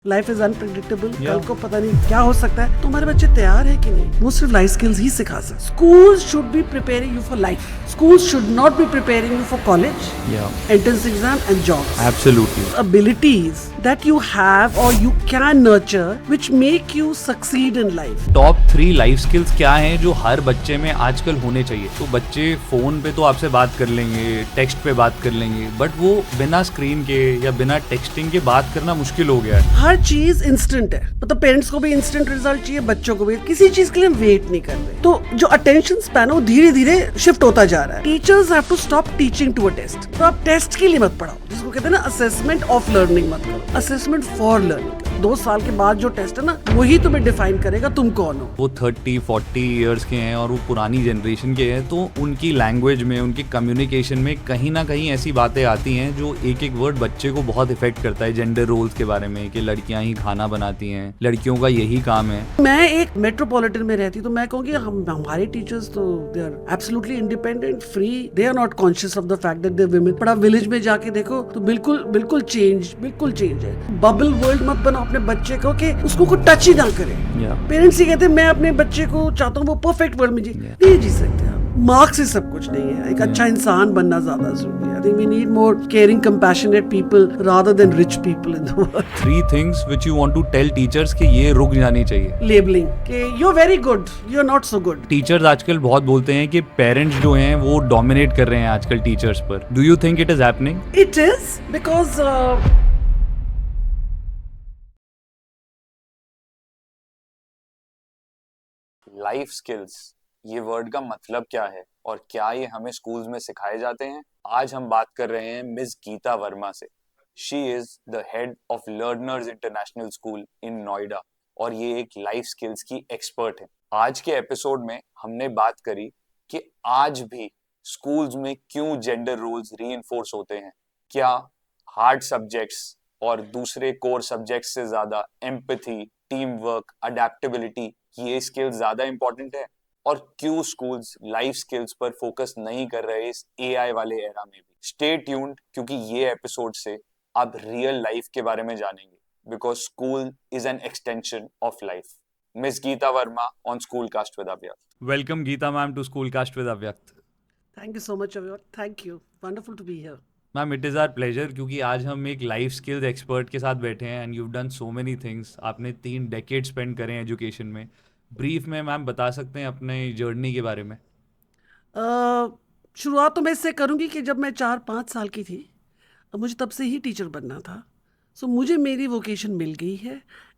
Life is unpredictable. कल को पता नहीं क्या हो सकता है। तुम्हारे बच्चे तैयार है कि नहीं, वो सिर्फ लाइफ स्किल्स ही सिखा सकते। Schools should be preparing you for life. Schools should not be preparing you for college, entrance exam and jobs. Absolutely. Abilities that you have or you can nurture which make you succeed in life. Top 3 life skills क्या हैं जो हर बच्चे में आजकल होने चाहिए? तो बच्चे फोन पे तो आपसे बात कर लेंगे, टेक्स्ट पे बात कर लेंगे, बट वो बिना स्क्रीन के या बिना टेक्सटिंग के बात करना मुश्किल हो गया है। हर चीज इंस्टेंट है, मतलब पेरेंट्स को भी इंस्टेंट रिजल्ट चाहिए, बच्चों को भी। किसी चीज के लिए वेट नहीं कर रहे, तो जो अटेंशन स्पैन है वो धीरे धीरे शिफ्ट होता जा रहा है। Teachers have to stop teaching to a test. तो आप टेस्ट के लिए मत पढ़ाओ, जिसको कहते हैं ना असेसमेंट ऑफ लर्निंग मत करो, असेसमेंट फॉर लर्निंग। 2 साल के बाद जो टेस्ट है ना, वही तुम्हें डिफाइन करेगा तुम कौन हो। वो 30-40 इयर्स के हैं और वो पुरानी जनरेशन के हैं, तो उनकी लैंग्वेज में, उनकी कम्युनिकेशन में कहीं ना कहीं ऐसी बातें आती हैं जो एक एक वर्ड बच्चे को बहुत इफेक्ट करता है। जेंडर रोल्स के बारे में कि लड़कियां ही खाना बनाती हैं, लड़कियों का यही काम है। मैं एक मेट्रोपॉलिटन में रहती, तो मैं कहूँगी हमारे टीचर्स तो they are absolutely independent, free, they are not conscious of the fact that they are women. पर आप विलेज में जाके देखो तो बिल्कुल चेंज है। बबल वर्ल्ड मत बनाओ अपने बच्चे को कि उसको कोई टच ही ना करे। पेरेंट्स ही कहते हैं मैं अपने बच्चे को चाहता हूँ वो परफेक्ट वर्ल्ड में जी, नहीं जी सकते आप। मार्क्स से सब कुछ नहीं है। एक अच्छा इंसान बनना ज्यादा जरूरी है। I think we need more caring, compassionate people rather than rich people in the world. 3 things which you want to tell teachers कि ये रुक जानी चाहिए। लेबलिंग कि you are very good, you are not so good. Teachers आजकल बहुत बोलते हैं कि पेरेंट्स जो हैं वो डोमिनेट कर रहे हैं आजकल टीचर्स पर। Do you think it is happening? It is because life skills, ये वर्ड का मतलब क्या है और क्या ये हमें स्कूल्स में सिखाए जाते हैं? आज हम बात कर रहे हैं मिस गीता वर्मा से। She is the head of learners International school इन नोएडा और ये एक लाइफ स्किल्स की एक्सपर्ट है। आज के एपिसोड में हमने बात करी कि आज भी स्कूल्स में क्यों जेंडर रोल्स रीइंफोर्स होते हैं, क्या हार्ड सब्जेक्ट्स और दूसरे कोर सब्जेक्ट्स से ज्यादा एम्पैथी, टीम वर्क, अडेप्टेबिलिटी, ये स्किल्स ज्यादा इंपॉर्टेंट है, और क्यों स्कूल्स लाइफ स्किल्स पर फोकस नहीं कर रहे इस एआई वाले एरा में भी। स्टे ट्यून्ड, क्योंकि ये एपिसोड से आप रियल लाइफ के बारे में जानेंगे, because school is an extension of life. Miss Geeta Verma on school cast with Avyakt. Welcome Geeta ma'am to school cast with Avyakt. Thank you so much Avyakt, thank you, wonderful to be here. Ma'am it is our pleasure, क्योंकि आज हम एक life skills expert के साथ बैठे हैं and you done so many things. आपने 3 decade spend करे हैं एजुकेशन में। ब्रीफ में मैम बता सकते हैं अपने जर्नी के बारे में? शुरुआत तो मैं इससे करूँगी कि जब मैं 4-5 साल की थी, मुझे तब से ही टीचर बनना था। सो मुझे मेरी वोकेशन मिल गई है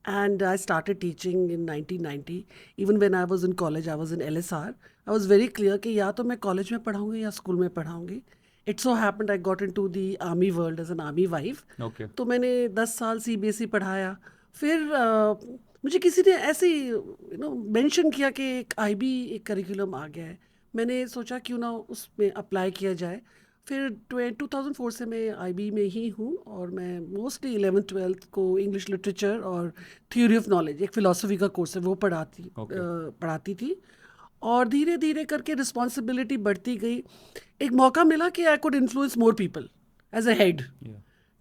and I started teaching in 1990। Even when I was in college, I was in LSR, I was very clear कि या तो मैं कॉलेज में पढ़ाऊँगी या स्कूल में पढ़ाऊँगी। It so happened I got into the army world as an army wife. Okay. तो मैंने 10 साल CBSE पढ़ाया। फिर मुझे किसी ने ऐसे मेंशन किया कि एक IB एक करिकुलम आ गया है। मैंने सोचा क्यों ना उसमें अप्लाई किया जाए। फिर 2004 से मैं IB में ही हूँ और मैं मोस्टली 11th-12th को इंग्लिश लिटरेचर और थ्योरी ऑफ नॉलेज, एक फ़िलासफ़ी का कोर्स है, वो पढ़ाती थी। और धीरे धीरे करके रिस्पॉन्सिबिलिटी बढ़ती गई। एक मौका मिला कि I could influence more people as a head.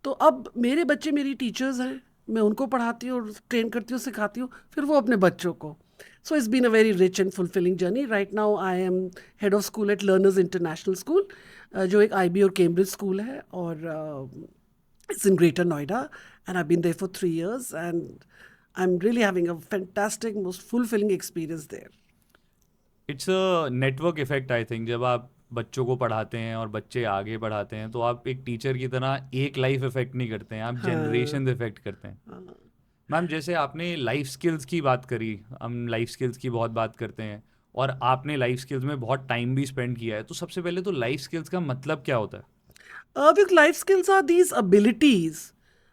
तो अब मेरे बच्चे मेरी टीचर्स हैं, मैं उनको पढ़ाती हूँ और ट्रेन करती हूँ, सिखाती हूँ, फिर वो अपने बच्चों को। So it's been a very rich and fulfilling journey. Right now I am head of school at Learners International School, जो एक IB और कैम्ब्रिज स्कूल है, और it's in Greater Noida and I been there for 3 years and I am really having a fantastic, most fulfilling experience there. It's a network effect I think. जब आप बच्चों को पढ़ाते हैं और बच्चे आगे पढ़ाते हैं तो आप एक टीचर की तरह एक लाइफ इफेक्ट नहीं करते हैं, आप जनरेशन इफेक्ट करते हैं। मैम जैसे आपने लाइफ स्किल्स की बात करी, हम लाइफ स्किल्स की बहुत बात करते हैं और आपने लाइफ स्किल्स में बहुत टाइम भी स्पेंड किया है, तो सबसे पहले तो लाइफ स्किल्स का मतलब क्या होता है? Because life skills are these abilities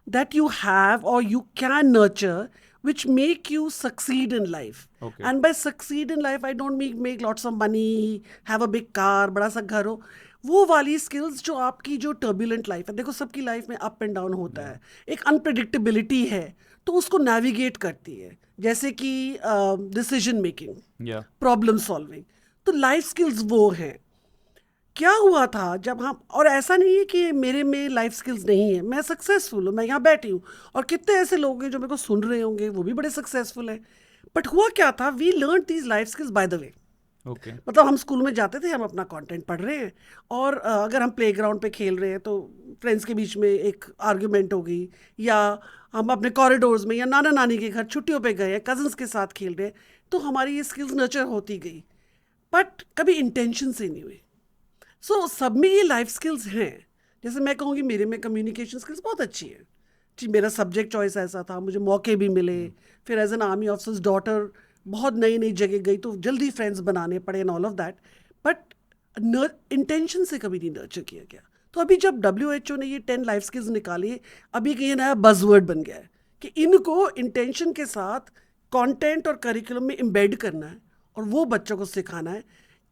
that you have or you can nurture which make you succeed in life. Okay. And by succeed in life, I don't mean make lots of money, have a big car, बड़ा सा घर हो। वो वाली skills जो आपकी जो turbulent life है, देखो सबकी लाइफ में अप एंड डाउन होता है, एक अनप्रेडिक्टेबिलिटी है, तो उसको नेविगेट करती है। जैसे कि डिसीजन मेकिंग, प्रॉब्लम सॉल्विंग। तो लाइफ स्किल्स वो हैं क्या हुआ था जब हम, और ऐसा नहीं है कि मेरे में लाइफ स्किल्स नहीं है, मैं सक्सेसफुल हूँ, मैं यहाँ बैठी हूँ और कितने ऐसे लोग हैं जो मेरे को सुन रहे होंगे वो भी बड़े सक्सेसफुल हैं, बट हुआ क्या था, we learn these life skills by the way. Okay मतलब हम स्कूल में जाते थे, हम अपना कंटेंट पढ़ रहे हैं और अगर हम प्लेग्राउंड पे खेल रहे हैं तो फ्रेंड्स के बीच में एक आर्ग्यूमेंट हो गई, या हम अपने कॉरिडोर्स में या नाना नानी के घर छुट्टियों पे गए, कजन्स के साथ खेल रहे हैं, तो हमारी ये स्किल्स नर्चर होती गई, बट कभी इंटेंशन से नहीं हुई। सो सब में ये लाइफ स्किल्स हैं। जैसे मैं कहूँगी मेरे में कम्युनिकेशन स्किल्स बहुत अच्छी है जी, मेरा सब्जेक्ट चॉइस ऐसा था, मुझे मौके भी मिले, फिर as an army officer's daughter बहुत नई नई जगह गई तो जल्दी फ्रेंड्स बनाने पड़े and all of that, but intention से कभी नहीं नर्चर किया गया। तो अभी जब WHO ने ये 10 लाइफ स्किल्स निकाली है, अभी ये नया बज़वर्ड बन गया है कि इनको इंटेंशन के साथ कंटेंट और करिकुलम में एम्बेड करना है और वो बच्चों को सिखाना है,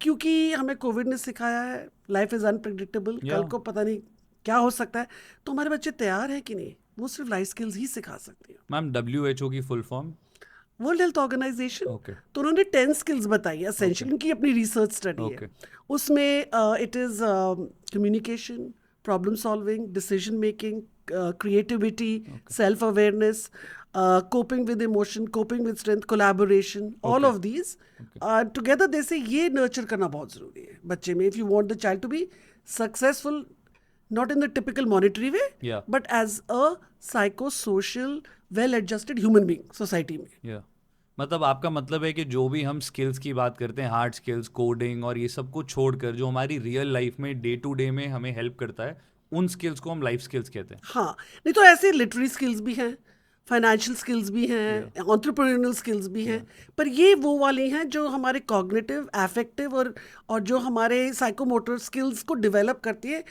क्योंकि हमें कोविड ने सिखाया है लाइफ इज़ अनप्रेडिक्टेबल, कल को पता नहीं क्या हो सकता है, तो हमारे बच्चे तैयार हैं कि नहीं, वो सिर्फ लाइफ स्किल्स ही सिखा सकते हैं। मैम WHO की full form? World health organisation. Okay. तो उन्होंने 10 स्किल्स बताई है एसेंशियल, उनकी अपनी रिसर्च स्टडी है। उसमें it is communication, problem solving, decision making, creativity, self awareness, coping with emotion, coping with strength, collaboration, all of these together they say ये nurture करना बहुत ज़रूरी है बच्चे में, if you want the child to be successful, not in the typical monetary way, Yeah. but as a psychosocial, well-adjusted human being society में। या मतलब आपका मतलब है कि जो भी हम स्किल्स की बात करते हैं, हार्ड स्किल्स, कोडिंग और ये सब को छोड़कर जो हमारी रियल लाइफ में डे टू डे में हमें हेल्प करता है, उन स्किल्स को हम लाइफ स्किल्स कहते हैं। हाँ, नहीं तो ऐसे लिटरेरी स्किल्स भी हैं, फाइनेंशियल स्किल्स भी हैं, एंटरप्रेन्योरियल स्किल्स भी हैं, पर ये वो वाली हैं जो हमारे कॉग्निटिव, अफेक्टिव और जो हमारे साइकोमोटर स्किल्स को डेवलप करती है,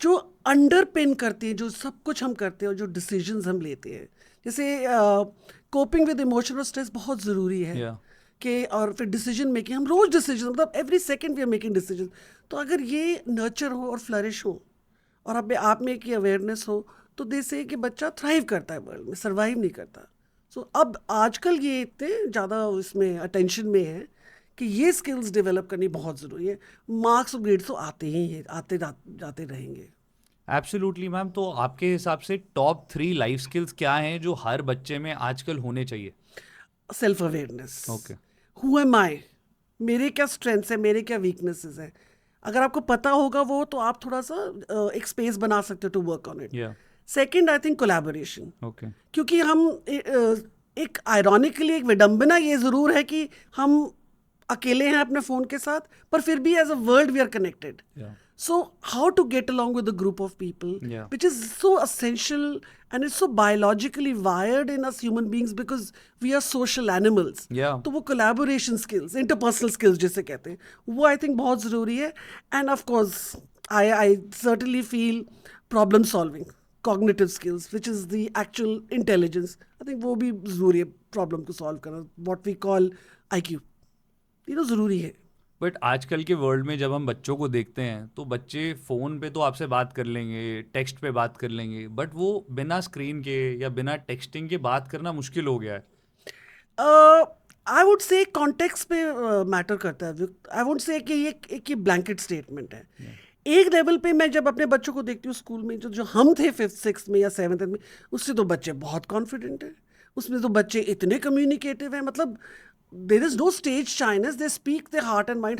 जो अंडरपिन करती है जो सब कुछ हम करते हैं और जो डिसीजंस हम लेते हैं। जैसे कोपिंग विद इमोशन और स्ट्रेस बहुत ज़रूरी है कि, और फिर डिसीजन मेकिंग, हम रोज़ डिसीजन, मतलब every second we are making decision, तो अगर ये नर्चर हो और फ्लरिश हो और अपने आप में एक अवेयरनेस हो, तो दे से कि बच्चा थ्राइव करता है वर्ल्ड में, सर्वाइव नहीं करता। सो अब आजकल ये इतने ज़्यादा इसमें अटेंशन में है कि ये स्किल्स डेवलप करनी बहुत ज़रूरी है। मार्क्स और ग्रेड्स तो आते ही हैं, आते जाते रहेंगे। Absolutely ma'am. तो आपके हिसाब से टॉप 3 लाइफ स्किल्स क्या हैं जो हर बच्चे में आजकल होने चाहिए? Self awareness, okay, who am I, मेरे क्या स्ट्रेंथ्स हैं, मेरे क्या वीकनेसेस हैं, अगर आपको पता होगा वो, तो आप थोड़ा सा एक स्पेस बना सकते हो to work on it. Second, I think collaboration, क्योंकि हम एक आयरॉनिकली, एक विडंबना ये ज़रूर है कि हम अकेले हैं अपने फ़ोन के साथ, पर फिर भी as a world we are connected. So how to get along with a group of people, which is so essential and it's so biologically wired in us human beings because we are social animals. तो वो collaboration skills, interpersonal skills जिसे कहते हैं, वो I think बहुत ज़रूरी है। And of course, I certainly feel problem solving, cognitive skills, which is the actual intelligence. I think वो भी ज़रूरी है, problem को solve करना, what we call IQ, ये तो ज़रूरी है। बट आजकल के वर्ल्ड में जब हम बच्चों को देखते हैं तो बच्चे फ़ोन पे तो आपसे बात कर लेंगे, टेक्स्ट पे बात कर लेंगे, बट वो बिना स्क्रीन के या बिना टेक्सटिंग के बात करना मुश्किल हो गया है। आई वुड से कॉन्टेक्स्ट पे मैटर करता है। आई वुड से कि ये ब्लैंकेट स्टेटमेंट है। एक लेवल पे मैं जब अपने बच्चों को देखती हूँ स्कूल में, जो हम थे 5th 6th में या 7th में, उससे तो बच्चे बहुत कॉन्फिडेंट हैं, उसमें तो बच्चे इतने कम्युनिकेटिव हैं, मतलब there is no stage shyness, they speak the heart and mind.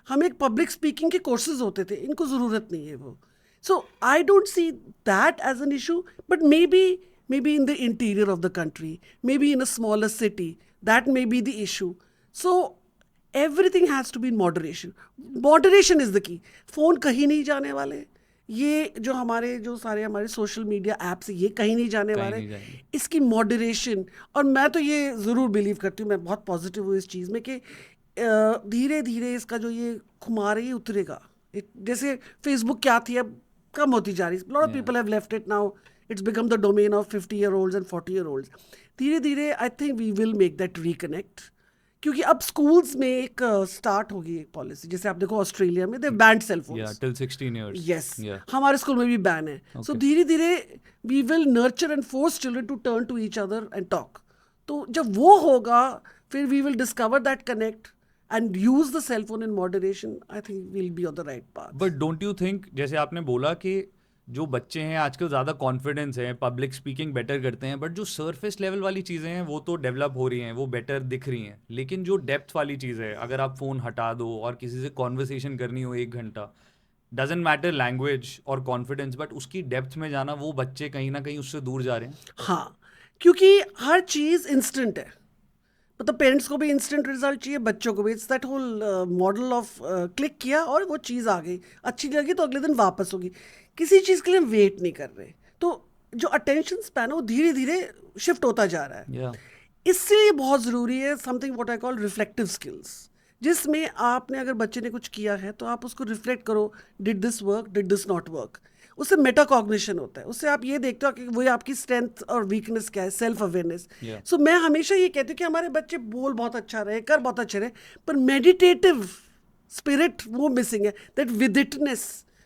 हम एक पब्लिक स्पीकिंग के कोर्सेज होते थे, इनको ज़रूरत नहीं है वो। So I don't see that as an issue, but maybe in the interior of the country, maybe in a smaller city, that may be the issue. So everything has to be in moderation. Moderation is the key. Phone कहीं नहीं जाने वाले, ये जो सारे हमारे social media apps ये कहीं नहीं जाने वाले, इसकी मॉडरेशन। और मैं तो ये ज़रूर बिलीव करती हूँ, मैं बहुत पॉजिटिव हूँ इस चीज़ में, कि धीरे धीरे इसका जो ये खुमार है ये उतरेगा। जैसे फेसबुक क्या थी, अब कम होती जा रही है। Lot of people have left it now, it's become the domain of 50-year-olds and 40-year-olds। धीरे धीरे I think we will make that reconnect, क्योंकि अब स्कूल्स में एक स्टार्ट होगी एक पॉलिसी, जैसे आप देखो ऑस्ट्रेलिया में they banned cell phones till 16 years। Yes, हमारे स्कूल में भी बैन है। सो धीरे धीरे we will nurture and force children to turn to each other and talk. तो जब वो होगा, फिर we will discover that connect and use the cell phone in moderation, I think we'll be on the right path. But don't you think, जैसे आपने बोला कि जो बच्चे हैं आजकल ज़्यादा कॉन्फिडेंस है, पब्लिक स्पीकिंग बेटर करते हैं, बट जो सरफेस लेवल वाली चीज़ें हैं वो तो डेवलप हो रही हैं, वो बेटर दिख रही हैं, लेकिन जो डेप्थ वाली चीज़ है, अगर आप फ़ोन हटा दो और किसी से कॉन्वर्सेशन करनी हो 1 घंटा, डजेंट मैटर लैंग्वेज और कॉन्फिडेंस, बट उसकी डेप्थ में जाना, वो बच्चे कहीं ना कहीं उससे दूर जा रहे हैं. हाँ, क्योंकि हर चीज़ इंस्टेंट है, मतलब पेरेंट्स को भी इंस्टेंट रिजल्ट चाहिए, बच्चों को भी. It's that whole model of click किया और वो चीज़ आ गई, अच्छी लगी तो अगले दिन वापस होगी. किसी चीज़ के लिए हम वेट नहीं कर रहे, तो जो अटेंशन स्पैन है वो धीरे धीरे शिफ्ट होता जा रहा है. Yeah. इसलिए बहुत ज़रूरी है something what I call reflective skills, जिसमें आपने अगर बच्चे ने कुछ किया है तो आप उसको रिफ्लेक्ट करो, did this work, did this not work. उससे मेटाकॉग्निशन होता है, उससे आप ये देखते हो कि वो आपकी स्ट्रेंथ और वीकनेस क्या है, सेल्फ अवेयरनेस. Yeah. सो मैं हमेशा ये कहती हूँ कि हमारे बच्चे बोल बहुत अच्छा रहे, कर बहुत अच्छे रहे, पर मेडिटेटिव स्पिरिट वो मिसिंग है, दैट विदिटनेस,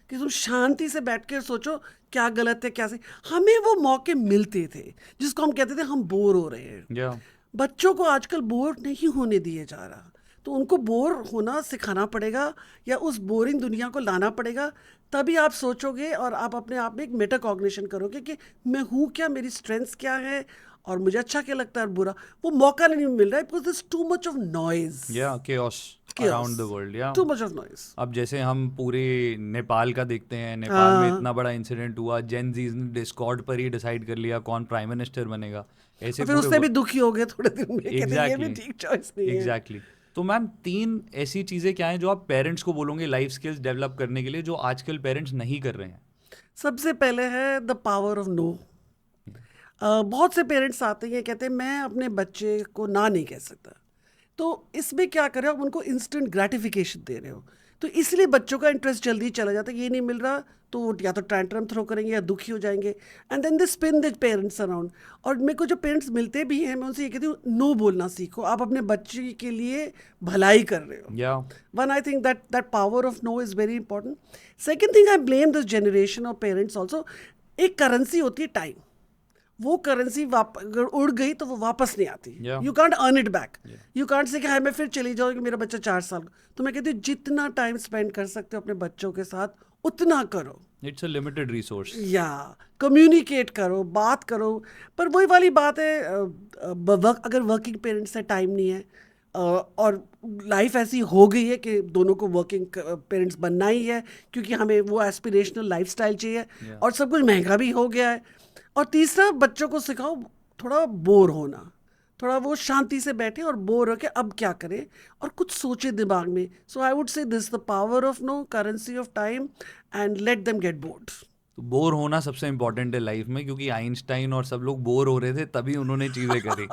कि तुम शांति से बैठ कर सोचो क्या गलत है क्या सही. हमें वो मौके मिलते थे जिसको हम कहते थे हम बोर हो रहे हैं. Yeah. बच्चों को आजकल बोर नहीं होने दिए जा रहा, तो उनको बोर होना सिखाना पड़ेगा या उस बोरिंग दुनिया को लाना पड़ेगा. तभी आप सोचोगे और आप अपने आप में एक मेटाकॉग्निशन करोगे कि मैं हूँ क्या, मेरी स्ट्रेंथ्स क्या है और मुझे अच्छा क्या लगता है और बुरा. वो मौका नहीं मिल रहा है because this too much of noise, Yeah, chaos around the world. Yeah. Too much of noise. अब जैसे हम पूरे नेपाल का देखते हैं, नेपाल में इतना बड़ा इंसिडेंट हुआ, जेन जीज ने डिस्कॉर्ड पर ही डिसाइड कर लिया कौन प्राइम मिनिस्टर बनेगा. ऐसे फिर उससे भी दुखी हो गए थोड़े दिन में, कहते हैं, ये भी Exactly. ठीक चॉइस नहीं है. एग्जैक्टली. तो मैम 3 ऐसी चीज़ें क्या हैं जो आप पेरेंट्स को बोलोगे लाइफ स्किल्स डेवलप करने के लिए, जो आजकल पेरेंट्स नहीं कर रहे हैं? सबसे पहले है द पावर ऑफ नो. बहुत से पेरेंट्स आते हैं कहते हैं मैं अपने बच्चे को ना नहीं कह सकता, तो इसमें क्या कर रहे हो, आप उनको इंस्टेंट ग्रेटिफिकेशन दे रहे हो, तो इसलिए बच्चों का इंटरेस्ट जल्दी चला जाता है. ये नहीं मिल रहा तो वो या तो टैंट्रम थ्रो करेंगे या दुखी हो जाएंगे, and then they spin the parents around. और मेरे को जो पेरेंट्स मिलते भी हैं मैं उनसे ये कहती हूँ नो बोलना सीखो, आप अपने बच्चे के लिए भलाई कर रहे हो. या One, I think that power of no is very important. Second thing, I blame this generation of parents also. एक करेंसी होती है टाइम, वो करेंसी अगर उड़ गई तो वो वापस नहीं आती. Yeah. You can't earn it back. You can't say कि हाँ मैं फिर चली जाऊँगी, मेरा बच्चा 4 साल का. तो मैं कहती हूँ जितना टाइम स्पेंड कर सकते हो अपने बच्चों के साथ उतना करो. It's a limited resource. या कम्युनिकेट करो, बात करो. पर वही वाली बात है, अगर वर्किंग पेरेंट्स से टाइम नहीं है और लाइफ ऐसी हो गई है कि दोनों को वर्किंग पेरेंट्स बनना ही है क्योंकि हमें वो एस्पिरेशनल लाइफस्टाइल चाहिए और सब कुछ महंगा भी हो गया है. और तीसरा, बच्चों को सिखाओ थोड़ा बोर होना, थोड़ा वो शांति से बैठे और बोर होके अब क्या करें और कुछ सोचे दिमाग में. So I would say this the power of no, currency of time, and let them get bored. तो बोर होना सबसे इम्पोर्टेंट है लाइफ में, क्योंकि आइंस्टाइन और सब लोग बोर हो रहे थे तभी उन्होंने चीजें करी.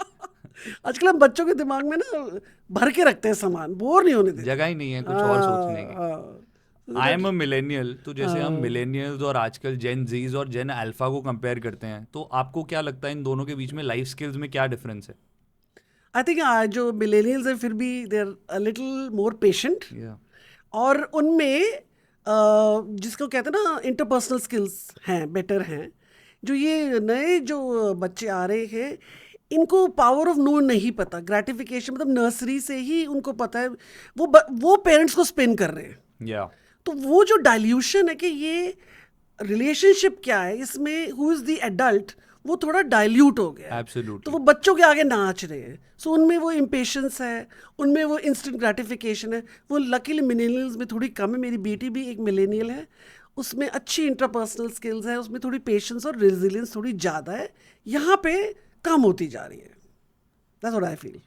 आजकल हम बच्चों के दिमाग में ना भर के रखते हैं सामान, बोर नहीं होने देते. जगह ही नहीं है कुछ और सोचने की. आई एम अ मिलेनियल, तो जैसे हम मिलेनियल्स और आजकल जेन जीज और जेन अल्फा को कंपेयर करते हैं, तो आपको क्या लगता है इन दोनों के बीच में लाइफ स्किल्स में क्या डिफरेंस है? आई थिंक जो मिलेनियल्स हैं फिर भी they are a little more patient, और उनमें जिसको कहते हैं ना इंटरपर्सनल स्किल्स हैं, बेटर हैं. जो ये नए जो बच्चे आ रहे हैं इनको पावर ऑफ नो नहीं पता. ग्रेटिफिकेशन मतलब नर्सरी से ही उनको पता है, वो पेरेंट्स को स्पिन कर रहे हैं. तो वो जो डाइल्यूशन है कि ये रिलेशनशिप क्या है, इसमें हु इज द एडल्ट, वो थोड़ा डाइल्यूट हो गया. Absolutely. तो वो बच्चों के आगे नाच रहे हैं. सो उनमें वो इम्पेशंस है, उनमें वो इंस्टेंट ग्रेटिफिकेशन है. वो लकीली मिलेनियल्स में थोड़ी कम है. मेरी बेटी भी एक मिलेनियल है, उसमें अच्छी इंटरपर्सनल स्किल्स है, उसमें थोड़ी पेशेंस और रेजिलियंस थोड़ी ज़्यादा है. यहाँ पे कम होती जा रही है. That's what I feel.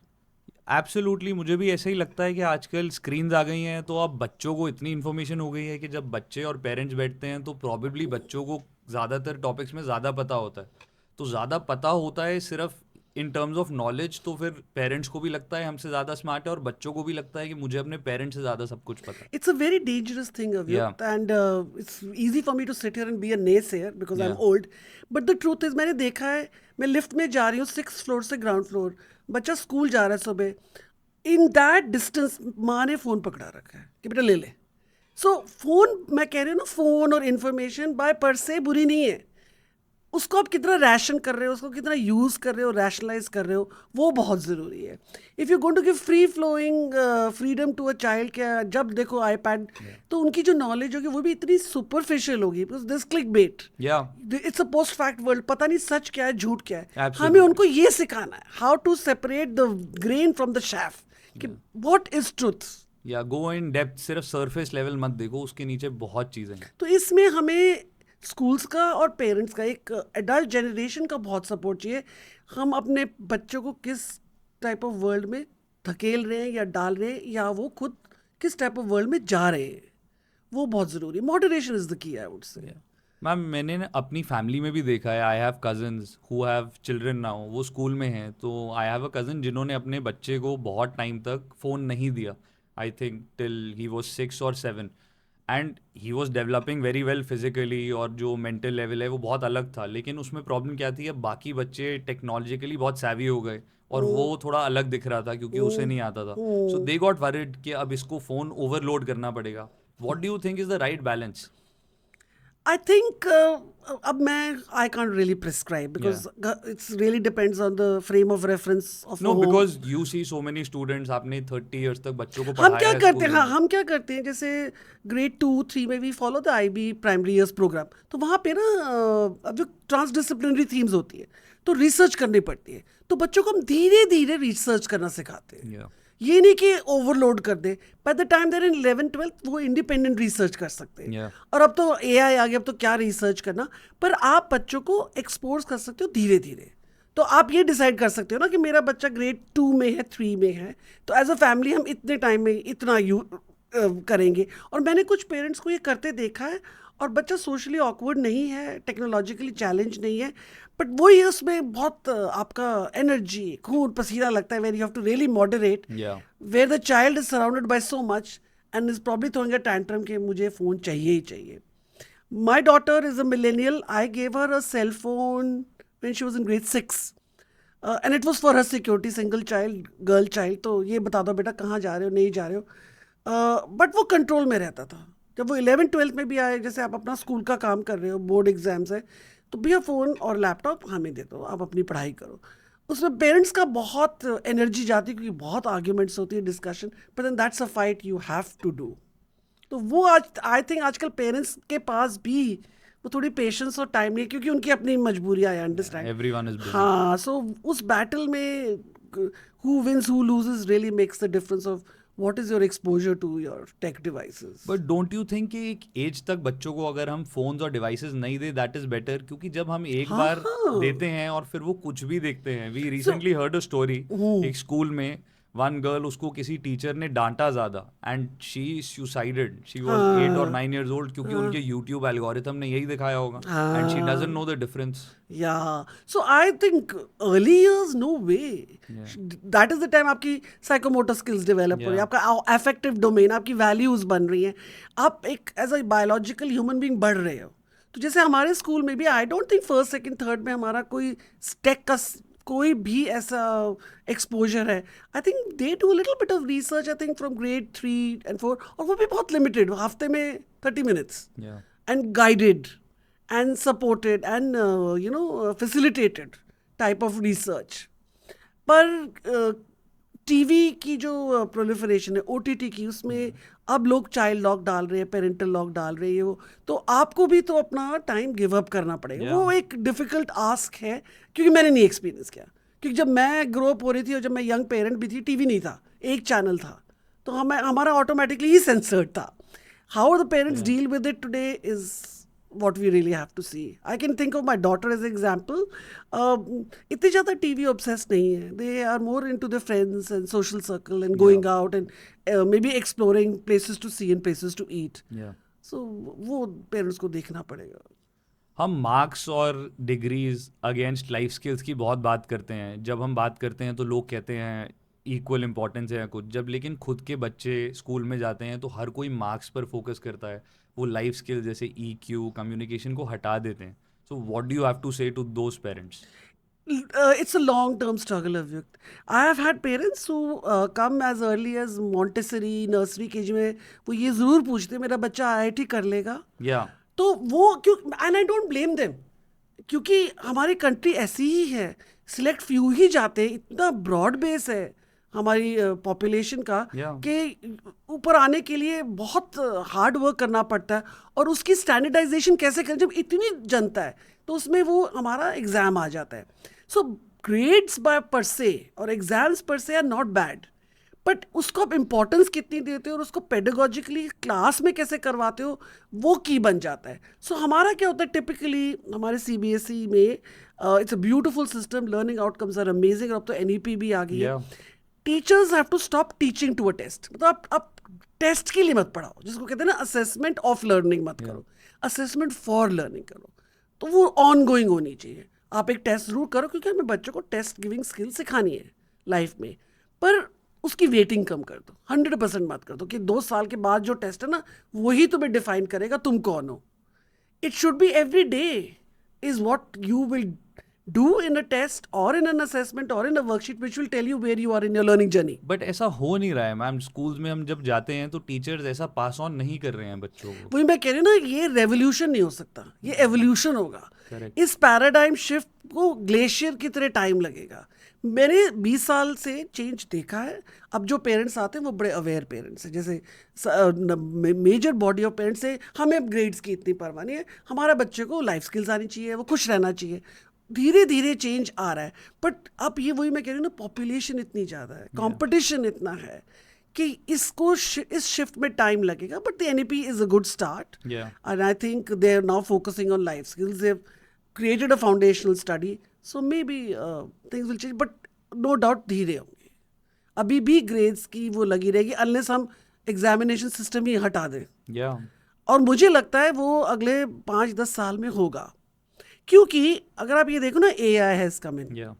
Absolutely, मुझे भी ऐसा ही लगता है कि आजकल स्क्रीन्स आ गई हैं तो अब बच्चों को इतनी इन्फॉर्मेशन हो गई है कि जब बच्चे और पेरेंट्स बैठते हैं तो प्रॉबेबली बच्चों को ज़्यादातर टॉपिक्स में ज़्यादा पता होता है. तो ज़्यादा पता होता है सिर्फ इन टर्म्स ऑफ नॉलेज, तो फिर पेरेंट्स को भी लगता है हमसे ज़्यादा स्मार्ट है और बच्चों को भी लगता है कि मुझे अपने पेरेंट्स से ज़्यादा सब कुछ पता है. It's a very dangerous thing, Avyukt, and it's easy for me to sit here and be a naysayer because I'm old. But the truth is, मैंने देखा है, मैं लिफ्ट में जा रही हूँ 6th फ्लोर से ग्राउंड फ्लोर, बच्चा स्कूल जा रहा है सुबह, इन दैट डिस्टेंस माँ ने फ़ोन पकड़ा रखा है कि बेटा ले ले. सो फोन, मैं कह रही हूँ ना, फ़ोन और इन्फॉर्मेशन बाय पर से बुरी नहीं है. उसको आप कितना रैशन कर रहे हो, उसको कितना यूज़ कर रहे हो, रैशनलाइज कर रहे हो, वो बहुत ज़रूरी है. If you going to give free flowing freedom to a child, क्या जब देखो iPad, तो उनकी जो नॉलेज होगी वो भी इतनी सुपरफिशियल होगी, because this click bait, it's a post fact world, पता नहीं सच क्या है झूठ क्या है. Absolutely. हमें उनको ये सिखाना है, how to separate the grain from the chaff, कि व्हाट इज ट्रुथ. या गो इन डेप्थ, सिर्फ सरफेस लेवल मत देखो, उसके नीचे बहुत चीज़ें हैं. तो इसमें हमें स्कूल्स का और पेरेंट्स का, एक एडल्ट जनरेशन का बहुत सपोर्ट चाहिए. हम अपने बच्चों को किस टाइप ऑफ वर्ल्ड में धकेल रहे हैं या डाल रहे हैं, या वो खुद किस टाइप ऑफ वर्ल्ड में जा रहे हैं, वो बहुत ज़रूरी है. मॉडरेशन इज़ द की, आई वुड से. मैम, मैंने ना अपनी फैमिली में भी देखा है. I have cousins who have children now, वो स्कूल में हैं. तो आई हैव अ कज़न जिन्होंने अपने बच्चे को बहुत टाइम तक फ़ोन नहीं दिया, I think till he was 6 or 7, and he was developing very well physically, और जो मेंटल लेवल है वो बहुत अलग था. लेकिन उसमें प्रॉब्लम क्या थी, अब बाकी बच्चे टेक्नोलॉजिकली बहुत सैवी हो गए और वो थोड़ा अलग दिख रहा था क्योंकि उसे नहीं आता था. सो दे गॉट वरिड कि अब इसको फ़ोन ओवरलोड करना पड़ेगा. What do you think is the right balance? I think अब मैं I can't really prescribe, because it's really depends on the frame of reference of No, the home. because you see so many students, आपने 30 years तक बच्चों को हम पढ़ाया क्या है करते हैं, स्कूल हाँ, में. हम क्या करते हैं, जैसे ग्रेड 2-3 में we follow the IB primary years programme, तो वहाँ पे ना अब जो ट्रांसडिसिप्लिनरी थीम्स होती है तो रिसर्च करनी पड़ती है, तो बच्चों को हम धीरे धीरे रिसर्च करना सिखाते हैं. Yeah. ये नहीं कि ओवरलोड कर दे. By the time they're in 11-12 वो इंडिपेंडेंट रिसर्च कर सकते हैं. Yeah. और अब तो AI आ गया, अब तो क्या रिसर्च करना, पर आप बच्चों को एक्सपोज कर सकते हो धीरे धीरे. तो आप ये डिसाइड कर सकते हो ना कि मेरा बच्चा ग्रेड 2 में है, 3 में है, तो एज अ फैमिली हम इतने टाइम में इतना करेंगे. और मैंने कुछ पेरेंट्स को ये करते देखा है, और बच्चा सोशली ऑकवर्ड नहीं है, टेक्नोलॉजिकली चैलेंज नहीं है, बट वही उसमें बहुत आपका एनर्जी, खून पसीना लगता है, where you have to really moderate, Yeah. Where the child is surrounded by so much and is probably throwing a tantrum कि मुझे फ़ोन चाहिए ही चाहिए. My daughter is a millennial. I gave her a cell phone when she was in grade 6. And it was for her security, single child, girl child. तो ये बता दो बेटा कहाँ जा रहे हो, नहीं जा रहे हो. बट वो कंट्रोल में रहता था. जब वो 11-12 में भी आए, जैसे आप अपना स्कूल का काम कर रहे हो, बोर्ड एग्जाम्स है, तो भैया फ़ोन और लैपटॉप हमें दे दो, आप अपनी पढ़ाई करो. उसमें पेरेंट्स का बहुत एनर्जी जाती है, क्योंकि बहुत आर्ग्यूमेंट्स होती है, discussion, but then that's a fight you have to do. तो वो आज आई थिंक आजकल पेरेंट्स के पास भी वो थोड़ी पेशेंस और टाइम नहीं है, क्योंकि उनकी अपनी मजबूरी, I understand. Everyone is busy. हाँ, सो उस बैटल में who wins who loses really makes the difference of what is your exposure to your tech devices. But don't you think कि एक एज तक बच्चों को अगर हम फोन्स और डिवाइसेस नहीं दे, दैट इज बेटर? क्योंकि जब हम एक बार देते हैं और फिर वो कुछ भी देखते हैं. We recently heard a story, एक स्कूल में वन गर्ल, उसको किसी टीचर ने डांटा ज्यादा and she suicided. She was 8 or 9 years old, क्योंकि उनके यूट्यूब एल्गोरिथम ने यही दिखाया होगा, and she doesn't know the difference. Yeah, so I think early years, no way. That is the time आपकी psychomotor skills develop हो रही है, आपका affective domain, आपकी values बन रही हैं, आप एक as a biological human being बढ़ रहे हो. तो जैसे हमारे स्कूल में भी, I don't think first, second, third में हमारा कोई tech का कोई भी ऐसा एक्सपोजर है. I think they do little bit of research, I think from grade 3 and 4, और वो भी बहुत लिमिटेड, हफ्ते में 30 minutes, and guided and supported and facilitated type of research. पर टीवी की जो प्रोलिफरेशन है, OTT की, उसमें अब लोग चाइल्ड लॉक डाल रहे हैं, पेरेंटल लॉक डाल रहे हैं, वो तो आपको भी तो अपना टाइम गिव अप करना पड़ेगा. वो एक डिफिकल्ट आस्क है, क्योंकि मैंने नहीं एक्सपीरियंस किया. क्योंकि जब मैं ग्रो अप हो रही थी और जब मैं यंग पेरेंट भी थी, टीवी नहीं था, एक चैनल था, तो हमारा ऑटोमेटिकली ही सेंसर्ड था. How the parents deal with it today is what we really have to see. I can think of my daughter as an example. इतनी ज़्यादा TV obsessed नहीं है. They are more into their friends and social circle and going out and maybe exploring places to see and places to eat. So वो parents को देखना पड़ेगा. हम marks और डिग्रीज अगेंस्ट लाइफ स्किल्स की बहुत बात करते हैं. जब हम बात करते हैं तो लोग कहते हैं इक्वल इम्पोर्टेंस है या कुछ. जब लेकिन खुद के बच्चे स्कूल में जाते हैं तो हर कोई मार्क्स पर फोकस करता है, वो लाइफ स्किल जैसे EQ, कम्युनिकेशन को हटा देते हैं. So what do you have to say to those parents? It's a long-term struggle, Avyukt. I have had parents who come as early as Montessori, nursery, KG में वो ये ज़रूर पूछते, मेरा बच्चा IIT कर लेगा? Yeah. तो वो क्यों, and I don't blame them. क्योंकि हमारी कंट्री ऐसी ही है, सिलेक्ट फ्यू ही जाते हैं, इतना ब्रॉड बेस है हमारी पॉपुलेशन का Yeah. कि ऊपर आने के लिए बहुत हार्ड वर्क करना पड़ता है, और उसकी स्टैंडर्डाइजेशन कैसे करें जब इतनी जनता है, तो उसमें वो हमारा एग्ज़ाम आ जाता है. सो ग्रेड्स बाय पर से और एग्जाम्स पर से आर नॉट बैड, बट उसको आप इम्पोर्टेंस कितनी देते हो और उसको पेडागोजिकली क्लास में कैसे करवाते हो, वो की बन जाता है. सो हमारा क्या होता है टिपिकली हमारे CBSE में, it's a beautiful system, learning outcomes are amazing, और अब तो NEP भी आ गई है. Yeah. Teachers have to stop teaching to a test. मतलब आप टेस्ट के लिए मत पढ़ाओ, जिसको कहते हैं ना असेसमेंट ऑफ लर्निंग मत करो, असेसमेंट फॉर लर्निंग करो. तो वो ऑन गोइंग होनी चाहिए. आप एक टेस्ट जरूर करो, क्योंकि हमें बच्चों को टेस्ट गिविंग स्किल सिखानी है लाइफ में, पर उसकी वेटिंग कम कर दो. 100% मत कर दो कि 2 साल के बाद जो टेस्ट है ना, वही तुम्हें डिफाइन करेगा तुम कौन हो. It should be every day is what you will do in a test or in an assessment or in a worksheet, which will tell you where you are in your learning journey. But ऐसा हो नहीं रहा है ma'am. Schools में हम जब जाते हैं तो टीचर्स ऐसा पास ऑन नहीं कर रहे हैं बच्चों को. वही मैं कह रही हूँ ना, ये रेवोल्यूशन नहीं हो सकता, ये एवोल्यूशन होगा. Correct. इस पैराडाइम शिफ्ट को ग्लेशियर की तरह टाइम लगेगा. मैंने 20 साल से चेंज देखा है. अब जो पेरेंट्स आते हैं वो बड़े अवेयर पेरेंट्स हैं, जैसे मेजर बॉडी ऑफ पेरेंट्स है. हमें ग्रेड्स की इतनी परवाह नहीं है, हमारे बच्चे को लाइफ स्किल्स आनी चाहिए, वो खुश रहना चाहिए. धीरे धीरे चेंज आ रहा है. बट अब ये वही मैं कह रही हूँ ना, पॉपुलेशन इतनी ज़्यादा है, कंपटीशन इतना है कि इसको इस शिफ्ट में टाइम लगेगा. But the NEP is a good start, Yeah. and I think they are now focusing on life skills. They've created a foundational study, so maybe things will change. But no doubt धीरे होंगे. अभी भी grades की वो लगी रहेगी unless हम examination system ही हटा दें. Yeah. और मुझे लगता है वो अगले 5-10 साल में होगा, क्योंकि अगर आप ये देखो ना, AI has come in. Yeah.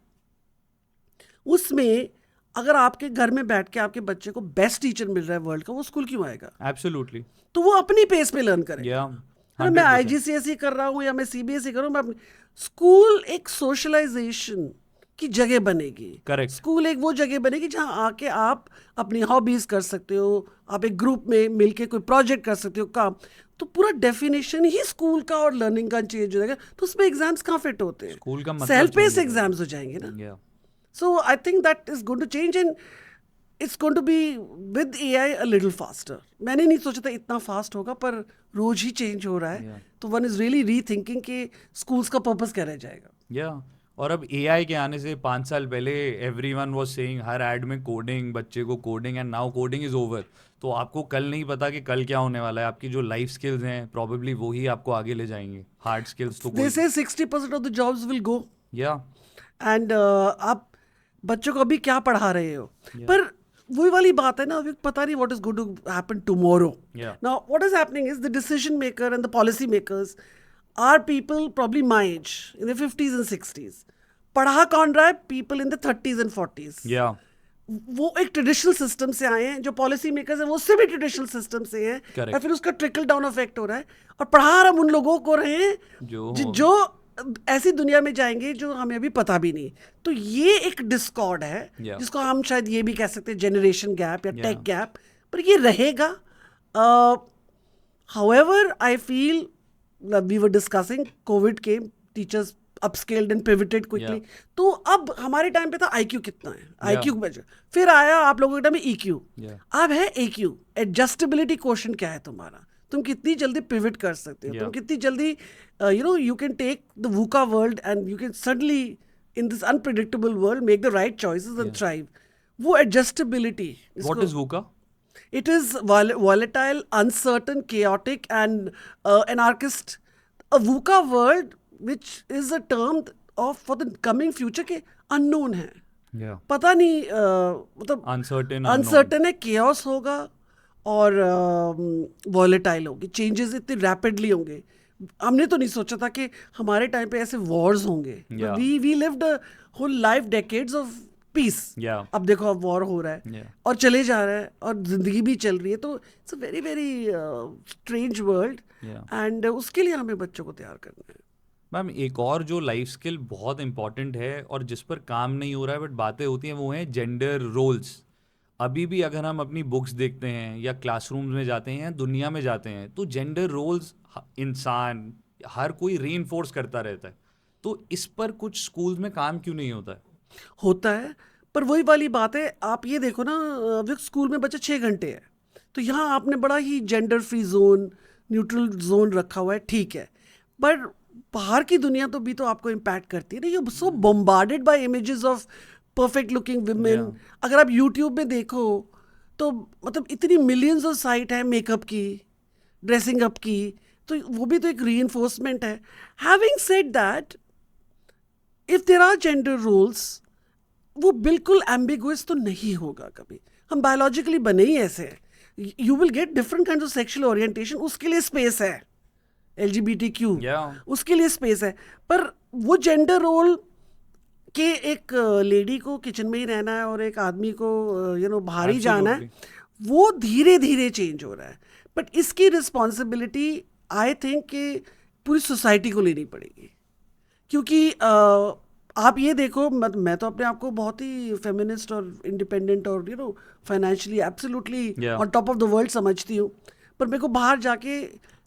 उसमें अगर आपके घर में बैठ के आपके बच्चे को बेस्ट टीचर मिल रहा है वर्ल्ड का, वो स्कूल क्यों आएगा? Absolutely. तो वो अपनी पेस पे लर्न करेगा. Yeah. अरे मैं 100%. IGCSE कर रहा हूँ या मैं CBSE कर रहा हूँ, मैं अपनी स्कूल एक सोशलाइजेशन की जगह बनेगी. Correct. स्कूल एक वो जगह बनेगी जहाँ आके आप अपनी हॉबीज कर सकते हो, आप एक ग्रुप में मिलके कोई प्रोजेक्ट कर सकते हो काम. तो पूरा डेफिनेशन ही स्कूल का और लर्निंग का चेंज हो जाएगा. तो उसमें एग्जाम्स कहाँ फिट होते हैं? स्कूल का मतलब सेल्फ पेस change हो एग्जाम्स हो जाएंगे ना. Yeah. So I think that is going to change, and it's going to be with AI a little faster. मैंने नहीं सोचा था इतना फास्ट होगा, पर रोज ही चेंज हो रहा है. Yeah. तो वन इज रियली रीथिंकिंग कि स्कूल्स का पर्पस क्या रह जाएगा. Yeah. और अब AI के आने से 5 साल पहले एवरीवन वाज सेइंग हर एड में कोडिंग, बच्चे को coding, and now coding is over. तो आपको कल नहीं पता कि कल क्या होने वाला है. आपकी जो लाइफ स्किल्स हैं प्रोबेबली वो ही आपको आगे ले जाएंगे. हार्ड स्किल्स तो They say 60% of the jobs will go. या And आप बच्चों को अभी क्या पढ़ा रहे हो? पर वही वाली बात है ना, अभी पता नहीं what is going to happen tomorrow. Yeah. Now what is happening is the decision maker and the policy makers are people probably my age, in their 50s and 60s. पढ़ा कौन रहा है? People in the 30s and 40s. या वो एक traditional system से आए हैं. जो पॉलिसी मेकर्स हैं वो उससे भी ट्रेडिशनल सिस्टम से हैं. Correct. और फिर उसका ट्रिकल डाउन इफेक्ट हो रहा है, और पढ़ा हम उन लोगों को रहे हैं जो ऐसी दुनिया में जाएंगे जो हमें अभी पता भी नहीं. तो ये एक डिस्कॉर्ड है, Yeah. जिसको हम शायद ये भी कह सकते हैं जनरेशन गैप या Yeah. टेक गैप, पर ये रहेगा. However I feel, we were discussing, Covid के teachers upscaled and pivoted quickly. तो अब हमारे टाइम पे था IQ कितना है, IQ बचा. फिर आया आप लोगों के टाइम में EQ. Yeah. अब है AQ, एडजस्टेबिलिटी क्वोशंट क्या है तुम्हारा, तुम कितनी जल्दी पिवट कर सकते हो. Yeah. तुम कितनी जल्दी you can take the VUCA world and you can suddenly in this unpredictable world make the right choices and thrive. वो adjustability, what is VUCA? it is volatile, uncertain, chaotic and anarchist. A VUCA world which is a term of for the coming future के unknown है. या पता नहीं मतलब uncertain uncertain है, chaos होगा और वॉलेटाइल होगी. चेंजेस इतने रैपिडली होंगे. हमने तो नहीं सोचा था कि हमारे टाइम पे ऐसे वॉर्स होंगे. Yeah. We lived whole life decades of peace. या अब देखो अब वॉर हो रहा है Yeah. और चले जा रहा है और जिंदगी भी चल रही है. तो it's a very very strange world, Yeah. And उसके लिए हमें बच्चों को तैयार करना है. मैम एक और जो लाइफ स्किल बहुत इंपॉर्टेंट है और जिस पर काम नहीं हो रहा है बट बातें होती हैं, वो हैं जेंडर रोल्स. अभी भी अगर हम अपनी बुक्स देखते हैं या क्लासरूम्स में जाते हैं या दुनिया में जाते हैं तो जेंडर रोल्स इंसान हर कोई रीइंफोर्स करता रहता है. तो इस पर कुछ स्कूल्स में काम क्यों नहीं होता है? होता है, पर वही वाली बात है, आप ये देखो ना, अभी स्कूल में बच्चा 6 घंटे है, तो यहाँ आपने बड़ा ही gender free zone, neutral zone रखा हुआ है, ठीक है, पर बाहर की दुनिया तो भी तो आपको इम्पैक्ट करती है ना, you so bombarded by images of perfect looking women. अगर आप यूट्यूब में देखो तो मतलब इतनी मिलियंस ऑफ साइट है मेकअप की, ड्रेसिंग अप की, तो वो भी तो एक रीइंफोर्समेंट है। Having said that, if there are gender roles, वो बिल्कुल एम्बिगुअस तो नहीं होगा कभी, हम बायोलॉजिकली बने ही ऐसे हैं। You will get different kind of sexual orientation, उसके लिए स्पेस है, LGBTQ, उसके लिए स्पेस है, पर वो जेंडर रोल कि एक लेडी को किचन में ही रहना है और एक आदमी को बाहर ही जाना है, वो धीरे धीरे चेंज हो रहा है, बट इसकी रिस्पॉन्सिबिलिटी आई थिंक कि पूरी सोसाइटी को लेनी पड़ेगी, क्योंकि आप ये देखो, मैं तो अपने आप को बहुत ही फेमिनिस्ट और इंडिपेंडेंट और financially absolutely on top of the world समझती हूँ, पर मेरे को बाहर जाके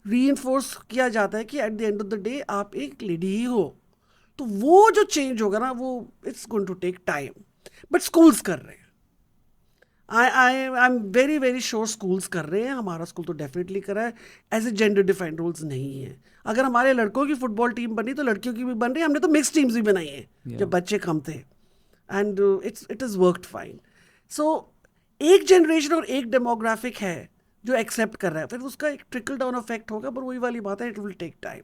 रीइंफोर्स किया जाता है कि at the end of the day आप एक लेडी ही हो, तो वो जो चेंज होगा ना, वो it's going to take time, but schools कर रहे हैं। I am very very sure schools कर रहे हैं, हमारा स्कूल तो डेफिनेटली कर रहा है। ऐसे जेंडर डिफाइंड रूल्स नहीं है। अगर हमारे लड़कों की फुटबॉल टीम बनी तो लड़कियों की भी बन रही है, हमने तो मिक्स टीम्स भी बनाई हैं जब बच्चे कम थे, and it is worked fine. So एक जनरेशन और एक डेमोग्राफिक है जो एक्सेप्ट कर रहा है, फिर उसका एक ट्रिकल डाउन इफेक्ट होगा, पर वही वाली बात है, it will take time.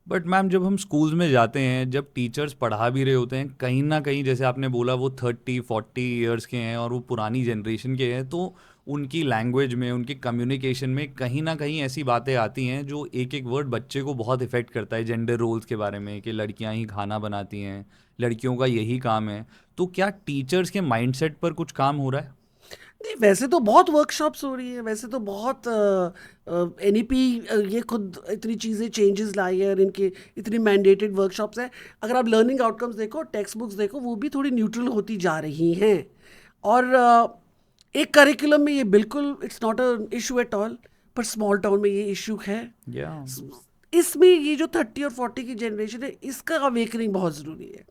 But ma'am, जब हम स्कूल्स में जाते हैं, जब टीचर्स पढ़ा भी रहे होते हैं, कहीं ना कहीं जैसे आपने बोला वो 30-40 ईयर्स के हैं और वो पुरानी जनरेशन के हैं, तो उनकी लैंग्वेज में, उनकी कम्युनिकेशन में कहीं ना कहीं ऐसी बातें आती हैं जो एक एक वर्ड बच्चे को बहुत इफेक्ट करता है, जेंडर रोल्स के बारे में, कि लड़कियां ही खाना बनाती हैं, लड़कियों का यही काम है। तो क्या टीचर्स के माइंडसेट पर कुछ काम हो रहा है? नहीं, वैसे तो बहुत वर्कशॉप्स हो रही है, वैसे तो बहुत NEP ये खुद इतनी चीज़ें चेंजेस लाई है और इनके इतनी मैंडेटेड वर्कशॉप्स हैं। अगर आप लर्निंग आउटकम्स देखो, टेक्स्ट बुक्स देखो, वो भी थोड़ी न्यूट्रल होती जा रही हैं, और एक करिकुलम में ये बिल्कुल it's not a issue at all, पर स्मॉल टाउन में ये इशू है। इसमें ये जो 30 और 40 की जनरेशन है, इसका अवेकनिंग बहुत ज़रूरी है,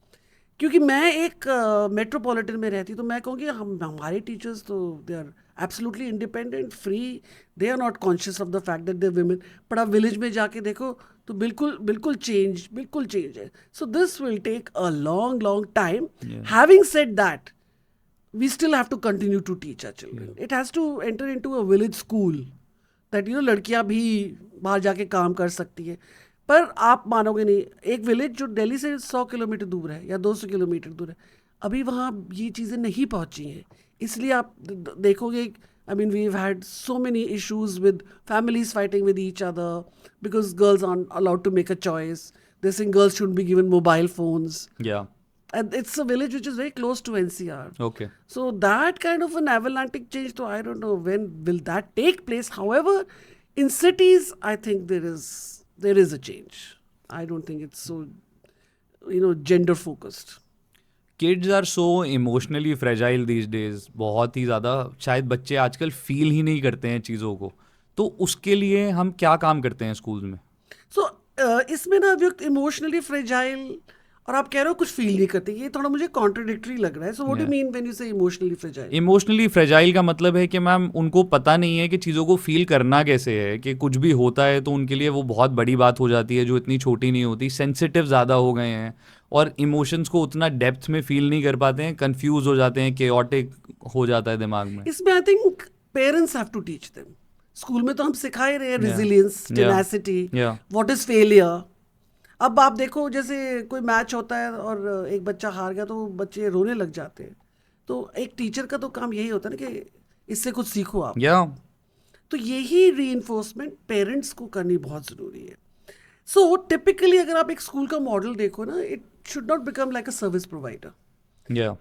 क्योंकि मैं एक मेट्रोपॉलिटन में रहती, तो मैं कहूँगी हमारे टीचर्स तो they are absolutely independent, free, they are not conscious of the fact that they women. पर आप विलेज में जाके देखो तो बिल्कुल चेंज है। So this will take a long long time. Having said that, we still have to continue to teach our children. It has to enter into a village school that लड़कियां भी बाहर जाके काम कर सकती है। पर आप मानोगे नहीं, एक विलेज जो दिल्ली से 100 किलोमीटर दूर है या 200 किलोमीटर दूर है, अभी वहाँ ये चीज़ें नहीं पहुँची हैं, इसलिए आप देखोगे, I mean, we've had so many issues with families fighting with each other because girls aren't allowed to make a choice. They're saying girls shouldn't be given mobile phones. Yeah. And it's a village which is very close to NCR. Okay. So that kind of an avalanche change, so I don't know when will that take place. However, in cities, I think there is a change. I don't think it's so, gender focused. Kids are so emotionally fragile these days. बहुत ही ज़्यादा शायद बच्चे आजकल feel ही नहीं करते हैं चीज़ों को, तो उसके लिए हम क्या काम करते हैं स्कूल्स में? So इसमें ना व्यक्ति इमोशनली फ्रेजाइल और आप कह रहे हो कुछ फील नहीं करते, ये थोड़ा मुझे कॉन्ट्रडिक्टरी लग रहा है। So what do you mean when you से इमोशनली फ्रेजाइल? इमोशनली फ्रेजाइल का मतलब है कि मैम उनको पता नहीं है कि चीज़ों को फील करना कैसे है, कि कुछ भी होता है तो उनके लिए वो बहुत बड़ी बात हो जाती है जो इतनी छोटी नहीं होती। सेंसिटिव ज़्यादा हो गए हैं और इमोशंस को उतना डेप्थ में फील नहीं कर पाते हैं, कंफ्यूज हो जाते हैं, केओटिक हो जाता है दिमाग में। इसमें I think parents have to teach them. School में तो हम सिखाए रहे हैं resilience, tenacity, what is failure. अब आप देखो, जैसे कोई मैच होता है और एक बच्चा हार गया तो बच्चे रोने लग जाते हैं, तो एक टीचर का तो काम यही होता है ना कि इससे कुछ सीखो आप। तो यही रीइंफोर्समेंट पेरेंट्स को करनी बहुत ज़रूरी है। सो टिपिकली अगर आप एक स्कूल का मॉडल देखो ना, it should not become like a service provider,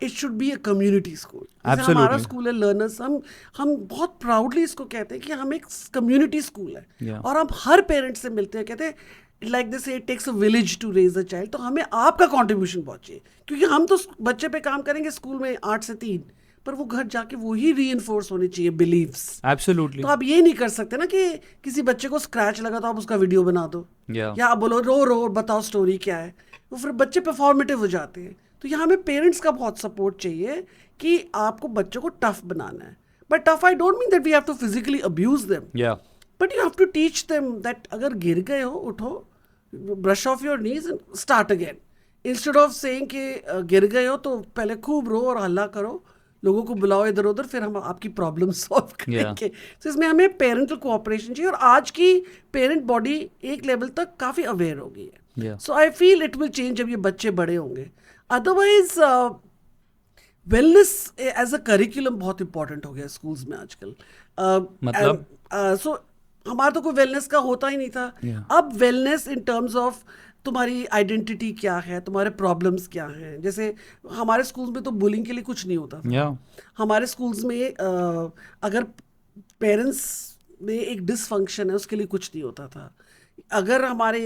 it should be a community school. हमारा स्कूल है लर्नर्स, हम बहुत प्राउडली इसको कहते हैं कि हम एक कम्युनिटी स्कूल है, और हम हर पेरेंट्स से मिलते हैं, कहते हैं like this, it takes a village to raise a child. तो हमें आपका कॉन्ट्रीब्यूशन बहुत चाहिए, क्योंकि हम तो बच्चे पे काम करेंगे स्कूल में 8 से 3, पर वो घर जाके वो ही रीइंफोर्स होने चाहिए बिलीव्स। एब्सोल्युटली। तो आप ये नहीं कर सकते ना कि किसी बच्चे को स्क्रैच लगा तो आप उसका वीडियो बना दो, या आप बोलो रो रो बताओ स्टोरी क्या है, वो फिर बच्चे परफॉर्मेटिव हो जाते हैं। तो यहाँ हमें पेरेंट्स का बहुत सपोर्ट चाहिए कि आपको बच्चों को टफ बनाना है, but tough I don't mean that we have to physically abuse them, but you have to teach them that अगर गिर गए हो उठो, brush off your knees and start again, instead of saying कि गिर गए हो तो पहले खूब रो और हल्ला करो, लोगों को बुलाओ इधर उधर, फिर हम आपकी प्रॉब्लम सॉल्व करेंगे। तो इसमें हमें पेरेंटल कोऑपरेशन चाहिए, और आज की पेरेंट बॉडी एक लेवल तक काफ़ी अवेयर हो गई है। So I feel it will change जब ये बच्चे बड़े होंगे। Otherwise wellness as a curriculum बहुत इंपॉर्टेंट हो गया स्कूल्स में आजकल। मतलब सो हमारा तो कोई वेलनेस का होता ही नहीं था। अब वेलनेस इन टर्म्स ऑफ तुम्हारी आइडेंटिटी क्या है, तुम्हारे प्रॉब्लम्स क्या हैं। जैसे हमारे स्कूल्स में तो बुलिंग के लिए कुछ नहीं होता था। हमारे स्कूल्स में अगर पेरेंट्स में एक डिसफंक्शन है उसके लिए कुछ नहीं होता था। अगर हमारे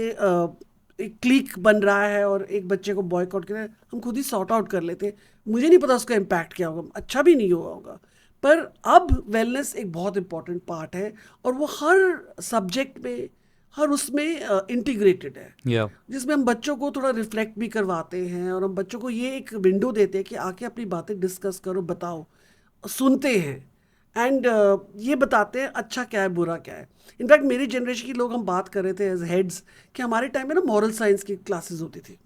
एक क्लिक बन रहा है और एक बच्चे को बॉयकॉट कर, हम खुद ही सॉर्ट आउट कर लेते। मुझे नहीं पता उसका इम्पैक्ट क्या होगा, अच्छा भी नहीं हुआ होगा, पर अब वेलनेस एक बहुत इंपॉर्टेंट पार्ट है, और वो हर सब्जेक्ट में, हर उसमें इंटीग्रेटेड है, जिसमें हम बच्चों को थोड़ा रिफ्लेक्ट भी करवाते हैं, और हम बच्चों को ये एक विंडो देते हैं कि आके अपनी बातें डिस्कस करो, बताओ, सुनते हैं, एंड ये बताते हैं अच्छा क्या है बुरा क्या है। इनफैक्ट मेरी जनरेशन के लोग, हम बात कर रहे थे एज हेड्स कि हमारे टाइम में ना मॉरल साइंस की क्लासेस होती थी,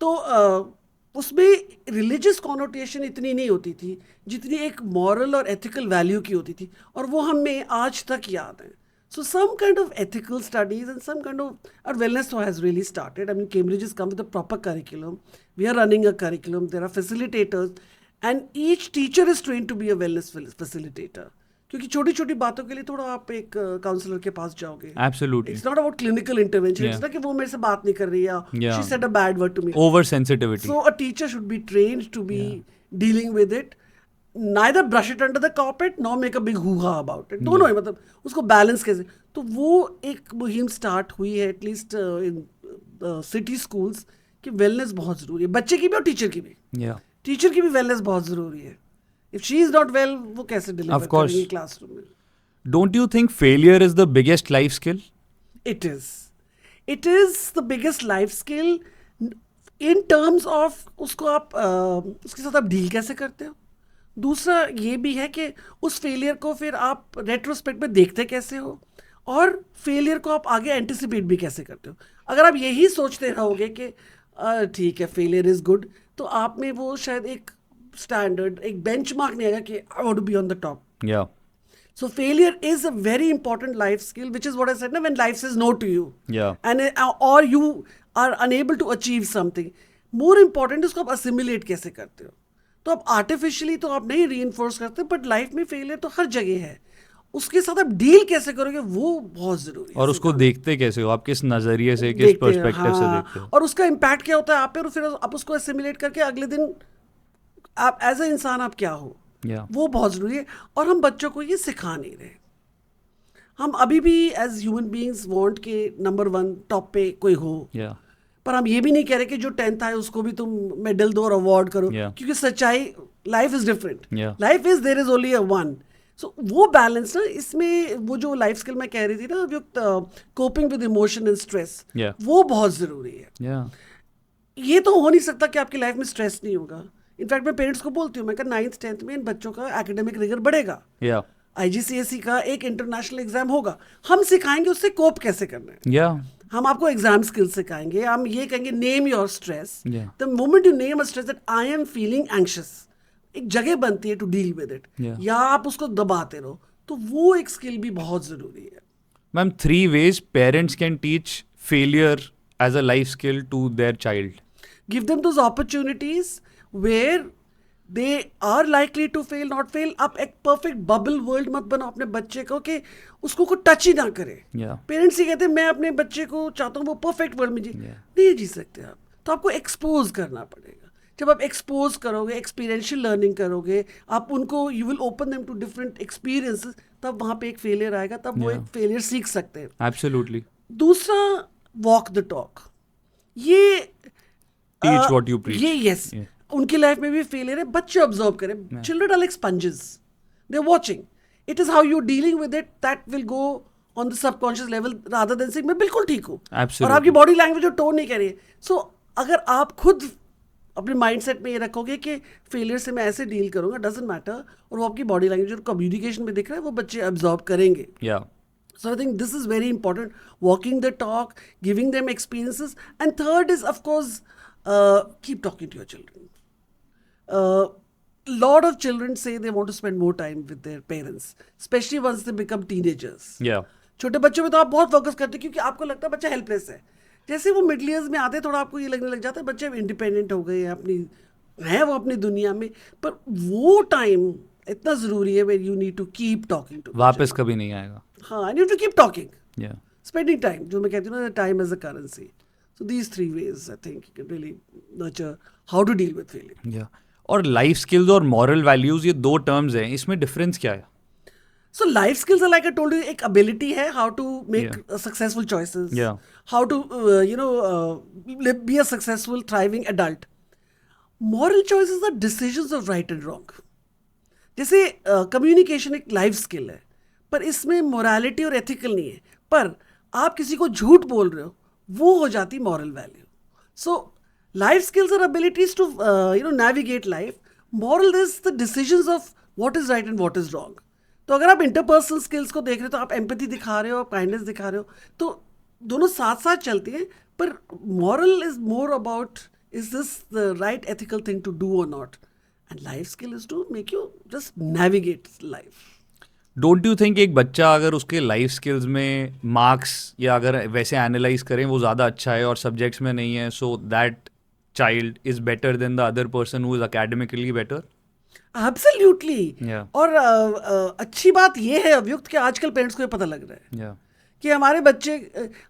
तो उसमें रिलीजियस कॉनोटेशन इतनी नहीं होती थी जितनी एक मॉरल और एथिकल वैल्यू की होती थी, और वो हमें आज तक याद है। So some kind of ethical studies and some kind of, our wellness has really started. I mean, Cambridge has come with a proper curriculum. We are running a curriculum. There are facilitators, and each teacher is trained to be a wellness facilitator. क्योंकि छोटी छोटी बातों के लिए थोड़ा आप एक counsellor के पास जाओगे। Absolutely. It's not about clinical intervention. It's not कि वो मेरे से बात नहीं कर रही है, she said a bad word to me. Oversensitivity. So a teacher should be trained to be dealing with it. Neither brush it under the carpet nor make a big hoo-ha about it. दोनों है, मतलब उसको balance कैसे। तो वो एक मुहिम start हुई है एटलीस्ट इन सिटी स्कूल्स कि वेलनेस बहुत ज़रूरी है, बच्चे की भी और टीचर की भी। टीचर की भी वेलनेस बहुत ज़रूरी है। If she is not well, वो कैसे डिलीवर करेंगी क्लासरूम में। Don't you think failure is the biggest life skill? It is. It is the biggest life skill in terms of उसको आप उसके साथ आप डील कैसे करते हो। दूसरा ये भी है कि उस फेलियर को फिर आप रेट्रोस्पेक्ट में देखते कैसे हो, और फेलियर को आप आगे एंटिसिपेट भी कैसे करते हो। अगर आप यही सोचते रहोगे कि ठीक है फेलियर इज़ गुड, तो आप में वो शायद एक स्टैंडर्ड, एक बेंचमार्क नहीं आएगा कि I want to be on the top. So failure is a very important life skill, which is what I said, when life says no to you, and or you are unable to achieve something. More important उसको आप assimilate कैसे करते हो। तो आप artificially तो आप नहीं रीइंफोर्स करते, बट लाइफ में फेलियर तो हर जगह है, उसके साथ आप डील कैसे करोगे वो बहुत जरूरी है। और उसको देखते कैसे हो, आप किस नजरिए से, किस पर्सपेक्टिव से देखते हो, और उसका इम्पैक्ट क्या होता है आप पे, और फिर आप उसको एसिमिलेट करके अगले दिन आप एज अ इंसान आप क्या हो, वो बहुत जरूरी है। और हम बच्चों को ये सिखा नहीं रहे। हम अभी भी एज ह्यूमन बीइंग्स वांट के नंबर 1 टॉप पे कोई हो, पर हम ये भी नहीं कह रहे कि जो 10th आए उसको भी तुम मेडल दो और अवार्ड करो, क्योंकि सच्चाई, life is different, life is there is only a one. So वो बैलेंस ना, इसमें वो जो लाइफ स्किल मैं कह रही थी ना, जो coping with emotion and stress, वो बहुत जरूरी है। ये तो हो नहीं सकता कि आपकी लाइफ में स्ट्रेस नहीं होगा। इनफैक्ट मैं पेरेंट्स को बोलती हूँ, मैं कहा 9th 10th में इन बच्चों का एकेडमिक रिगर बढ़ेगा, IGCSE का एक इंटरनेशनल एग्जाम होगा, हम सिखाएंगे उससे कोप कैसे करना है। हम आपको एग्जाम स्किल सिखाएंगे, हम ये कहेंगे name your stress, the moment you name a stress that I am feeling anxious, एक जगह बनती है टू डील विद इट, या आप उसको दबाते रहो, तो वो एक स्किल भी बहुत जरूरी है। Ma'am, 3 ways parents can teach failure as a life skill to their child. Give them those opportunities where they are likely to fail, not fail. आप एक परफेक्ट बबल वर्ल्ड मत बनाओ अपने बच्चे को कि उसको कोई टच ही ना करे। पेरेंट्स ही कहते हैं मैं अपने बच्चे को चाहता हूँ वो परफेक्ट वर्ल्ड में जी, नहीं जी सकते आप, तो आपको एक्सपोज करना पड़ेगा। जब आप एक्सपोज करोगे, एक्सपीरियंशियल लर्निंग करोगे, आप उनको, you will open them to different experiences, तब वहाँ पे एक फेलियर आएगा, तब वो एक फेलियर सीख सकते हैं। एब्सोल्युटली। दूसरा, वॉक द टॉक, ये टीच व्हाट यू प्रीच। ये यस, उनकी लाइफ में भी फेलियर है, बच्चे ऑब्जर्व करें. Children are like sponges, they are watching. It is how you dealing with it that will go on the subconscious level rather than saying मैं बिल्कुल ठीक हूँ और आपकी बॉडी लैंग्वेज और टोन नहीं कह रही है. सो अगर आप खुद अपने माइंडसेट में ये रखोगे कि फेलियर से मैं ऐसे डील करूंगा, डजंट मैटर, और वो आपकी बॉडी लैंग्वेज और कम्युनिकेशन में दिख रहा है, वो बच्चे ऑब्जर्व करेंगे. So I think this is very important, walking the talk, giving them experiences. And third is, of course, keep talking to your children. Lot of children say they want to spend more time with their parents, especially once they become teenagers. छोटे बच्चों में तो आप बहुत focus करते हैं क्योंकि आपको लगता है बच्चा हेल्पलेस है. जैसे वो मिडिल ईयर्स में आते हैं थोड़ा आपको ये लगने लग जाता है बच्चे इंडिपेंडेंट हो गए हैं, वो अपनी दुनिया में. पर वो टाइम इतना ज़रूरी है where you need to keep talking to वापस कभी नहीं आएगा. हाँ, and you have to keep talking. Spending time, जो मैं कहती हूँ ना, time as a currency. So these 3 ways I think you can really nurture how to deal with failure. और लाइफ स्किल्स और मॉरल वैल्यूज, ये 2 टर्म्स हैं, इसमें डिफरेंस क्या है? So life skills are like I told you, एक ability है how to make successful choices. How to be a successful thriving adult. Moral choices are decisions of right and wrong. जैसे communication एक life skill है, पर इसमें morality और ethical नहीं है, पर आप किसी को झूठ बोल रहे हो, वो हो जाती moral value. So life skills are abilities to navigate life. Moral is the decisions of what is right and what is wrong. तो अगर आप इंटरपर्सनल स्किल्स को देख रहे हो तो आप एम्पैथी दिखा रहे हो, आप काइंडनेस दिखा रहे हो, तो दोनों साथ साथ चलती हैं. पर moral is more about is this the right ethical thing to do और not. And life skill is to make you just navigate life. Don't you think एक बच्चा अगर उसके लाइफ स्किल्स में मार्क्स या अगर वैसे एनालाइज करें वो ज़्यादा अच्छा है और सब्जेक्ट्स में नहीं है, so that child is better than the other person who is academically better? Absolutely. और अच्छी बात ये है अभियुक्त कि आजकल पेरेंट्स को ये पता लग रहा है कि हमारे बच्चे,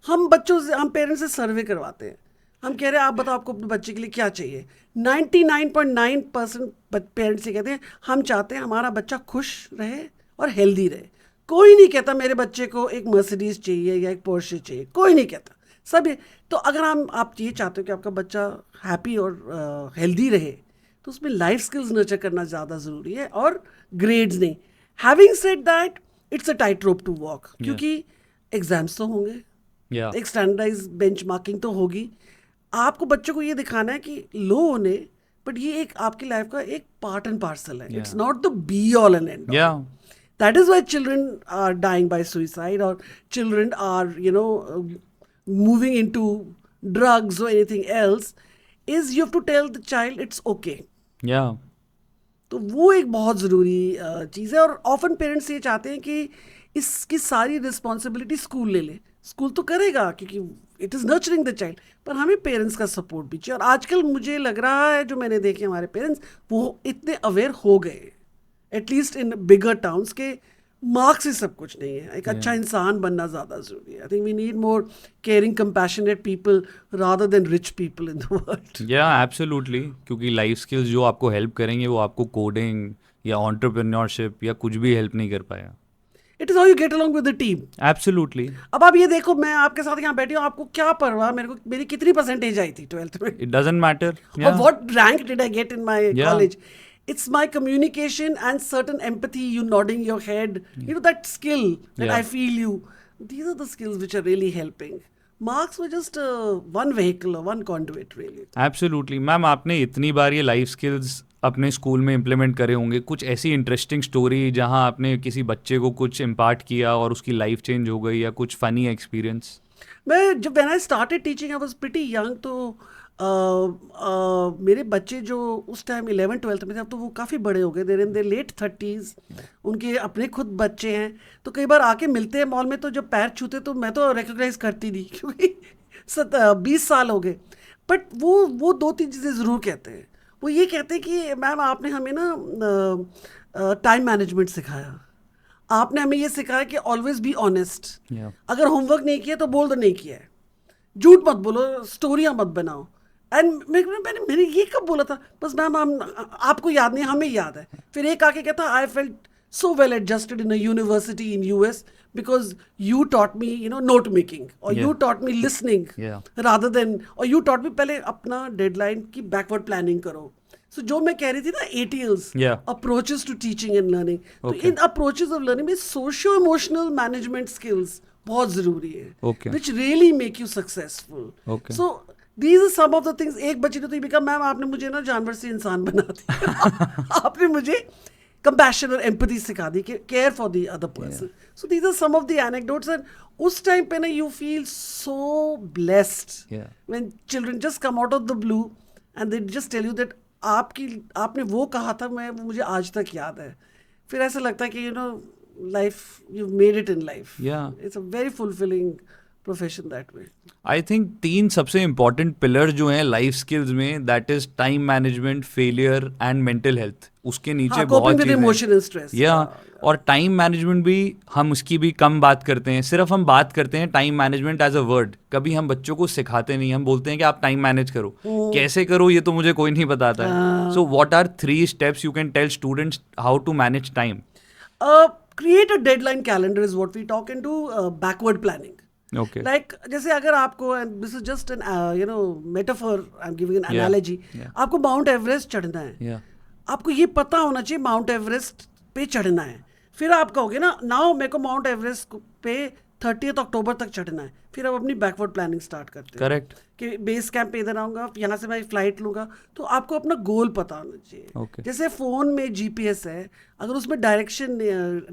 हम पेरेंट्स से सर्वे करवाते हैं, हम कह रहे हैं आप बताओ आपको अपने बच्चे के लिए क्या चाहिए. 99.9% पेरेंट्स ये कहते हैं हम चाहते हैं हमारा बच्चा खुश रहे और हेल्दी रहे. कोई नहीं कहता मेरे बच्चे को एक मर्सिडीज चाहिए या एक पोर्शे चाहिए, कोई नहीं कहता. सब तो अगर आप ये चाहते हो कि आपका बच्चा हैप्पी और हेल्दी रहे, तो उसमें लाइफ स्किल्स नर्चर करना ज़्यादा ज़रूरी है और ग्रेड्स नहीं. Having said that, it's a tight rope to walk, क्योंकि एग्जाम्स तो होंगे, एक स्टैंडर्डाइज बेंचमार्किंग तो होगी. आपको बच्चों को ये दिखाना है कि लो होने, बट ये एक आपकी लाइफ का एक पार्ट एंड पार्सल है. It's not the be all and end all. That is why children are dying by suicide और children are moving into drugs और anything else. Is you have to tell the child it's okay. तो वो एक बहुत ज़रूरी चीज़ है. और often parents ये चाहते हैं कि इसकी सारी रिस्पॉन्सिबिलिटी स्कूल ले ले. स्कूल तो करेगा क्योंकि it is nurturing the child, पर हमें पेरेंट्स का सपोर्ट भी चाहिए. और आजकल मुझे लग रहा है, जो मैंने देखे हमारे पेरेंट्स, वो इतने अवेयर हो गए, एटलीस्ट इन बिगर टाउन्स, के मार्क्स ही सब कुछ नहीं है. एक अच्छा इंसान बनना ज़्यादा ज़रूरी है. I think we need more caring compassionate people rather than rich people in the world. Absolutely. क्योंकि लाइफ स्किल्स जो आपको हेल्प करेंगे वो आपको कोडिंग या एंटरप्रेन्योरशिप या कुछ भी हेल्प नहीं कर पाएगा. It is how you get along with the team. Absolutely. अब आप ये देखो, मैं आपके साथ यहाँ बैठी हूँ, आपको क्या परवाह मेरी कितनी परसेंटेज आई थी 12th में. It doesn't matter. और what rank did I get in my college. It's my communication and certain empathy, you nodding your head, that skill that I feel you. These are the skills which are really helping. Marks were just one vehicle or one conduit really. Absolutely. Ma'am, आपने इतनी बार ये life skills अपने school में implement करे होंगे. कुछ ऐसी interesting story जहाँ आपने किसी बच्चे को कुछ इम्पार्ट किया और उसकी लाइफ चेंज हो गई, या कुछ फनी एक्सपीरियंस? मैं जब when I started teaching I was pretty young, तो मेरे बच्चे जो उस टाइम 11th-12th में थे, अब तो वो काफ़ी बड़े हो गए, देर इन देयर लेट 30s. उनके अपने खुद बच्चे हैं, तो कई बार आके मिलते हैं मॉल में, तो जब पैर छूते तो मैं तो रिकॉग्नाइज करती नहीं, क्योंकि 20 साल हो गए. बट वो 2-3 चीज़ें ज़रूर कहते हैं. वो ये कहते हैं कि मैम आपने हमें ना टाइम मैनेजमेंट सिखाया, आपने हमें ये सिखाया कि ऑलवेज बी ऑनेस्ट. अगर होमवर्क नहीं किया तो बोल दो नहीं किया है, झूठ मत बोलो, स्टोरियाँ मत बनाओ. एंड मैंने ये कब बोला था, बस मैम आपको याद नहीं, हमें याद है. फिर एक आके कहता I felt so well adjusted in a university in US because you taught me note making, or you taught me listening rather than, or you taught me पहले अपना डेडलाइन की बैकवर्ड प्लानिंग करो. सो जो मैं कह रही थी ना ATLs, Yeah. approaches to teaching and learning, तो Okay. In approaches of learning में socio emotional management skills बहुत जरूरी है, Okay. which really make you successful. Okay. So these are some of the things. एक बच्चे ने तो ये भी कहा, मैम आपने मुझे ना जानवर से इंसान बना दिया आपने मुझे compassion और empathy सिखा दी, कि care for the other person. So these are some of the anecdotes, and उस टाइम पे ना you feel so blessed Yeah. when children just come out of the blue and they just tell you that आपने वो कहा था, मुझे आज तक याद है. फिर ऐसा लगता है कि life, you've made it in life. Yeah. It's a very fulfilling profession that way. I think 3 सबसे इम्पोर्टेंट पिलर जो हैं लाइफ स्किल्स में, that is time management, failure and mental health. उसके नीचे हाँ, बहुत coping with चीजें emotion and stress. या और टाइम मैनेजमेंट भी हम उसकी भी कम बात करते हैं. सिर्फ हम बात करते हैं time management as a word, कभी हम बच्चों को सिखाते नहीं. हम बोलते हैं कि आप टाइम मैनेज करो, कैसे करो ये तो मुझे कोई नहीं बताता है. So what are 3 steps you can tell students how to manage time? Create a deadline calendar is what we talk, and do backward planning. Okay. Like जैसे अगर आपको, and this is just an metaphor, I'm giving an analogy. आपको mount Everest चढ़ना है, या आपको ये पता होना चाहिए माउंट एवरेस्ट पे चढ़ना है. फिर आप कहोगे ना, नाउ मेरे को माउंट एवरेस्ट पे 30 अक्टूबर तक चढ़ना है. फिर आप अपनी बैकवर्ड प्लानिंग स्टार्ट करते हैं करेक्ट. कि बेस कैंप पे इधर आऊँगा, यहाँ से मैं फ्लाइट लूँगा. तो आपको अपना गोल पता होना चाहिए. Okay. जैसे फ़ोन में GPS है, अगर उसमें डायरेक्शन,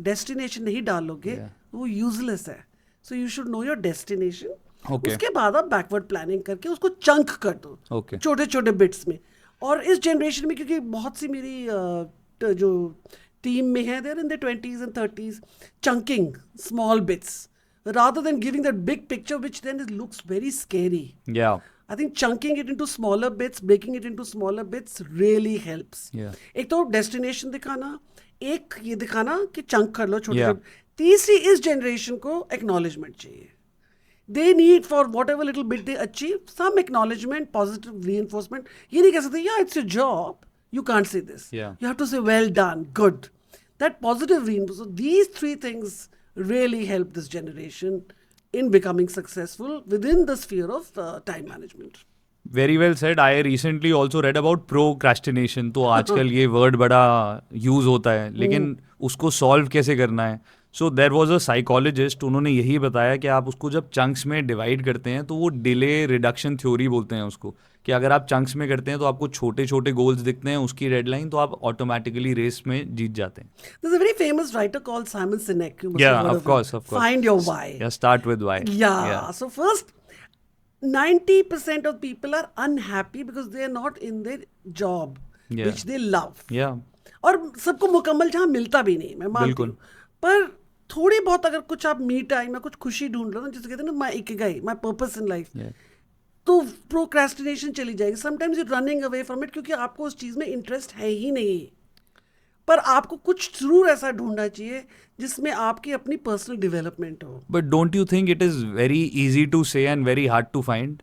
डेस्टिनेशन नहीं डालोगे वो यूजलेस है. So you should know your destination. Okay. उसके बाद आप बैकवर्ड प्लानिंग करके उसको चंक कर दो, Okay. छोटे छोटे बिट्स में. और इस जनरेशन में, क्योंकि बहुत सी मेरी जो टीम में है, there in the 20s and 30s, chunking small bits rather than giving that big picture, which then it looks very scary. या I think chunking it into smaller bits, breaking it into smaller bits really helps. Yeah. एक तो destination दिखाना, एक ये दिखाना कि chunk कर लो छोटे Yeah. छोटे. तीसरी, इस जनरेशन को एक्नॉलेजमेंट चाहिए. They need, for whatever little bit they achieve, some acknowledgement, positive reinforcement. ये नहीं कह सकते, yeah, it's your job. You can't say this. Yeah. You have to say, well done, good. That positive reinforcement. So these 3 things really help this generation in becoming successful within the sphere of time management. Very well said. I recently also read about procrastination. तो आजकल ये word बड़ा use होता है, लेकिन उसको solve कैसे करना है? So there was a psychologist, उन्होंने यही बताया कि आप उसको जब चंक्स में डिवाइड करते हैं तो वो डिले रिडक्शन थ्योरी बोलते हैं उसको, कि अगर आप चंक्स में करते हैं तो आपको छोटे छोटे गोल्स दिखते हैं, उसकी डेडलाइन, तो आप ऑटोमेटिकली रेस में जीत जाते हैं. There's a very famous writer called Simon Sinek. You must Yeah, have heard of course, him. of course. Find your why. Yeah, start with why. Yeah. So first, 90% of people are unhappy because they are not in their job, Yeah. which they love. Yeah. और सबको मुकम्मल जहाँ मिलता भी नहीं, मैं मानती बिल्कुल. हूँ. पर थोड़ी बहुत अगर कुछ आप मी टाइम में कुछ खुशी ढूंढ लो ना, जिसे कहते हैं ना my ikigai, my purpose in life, Yeah. तो प्रोक्रेस्टिनेशन चली जाएगी. Sometimes you running away from it, क्योंकि आपको उस चीज़ में इंटरेस्ट है ही नहीं. पर आपको कुछ जरूर ऐसा ढूंढना चाहिए जिसमें आपकी अपनी पर्सनल डेवलपमेंट हो. But don't you think it is very easy to say and very hard to find?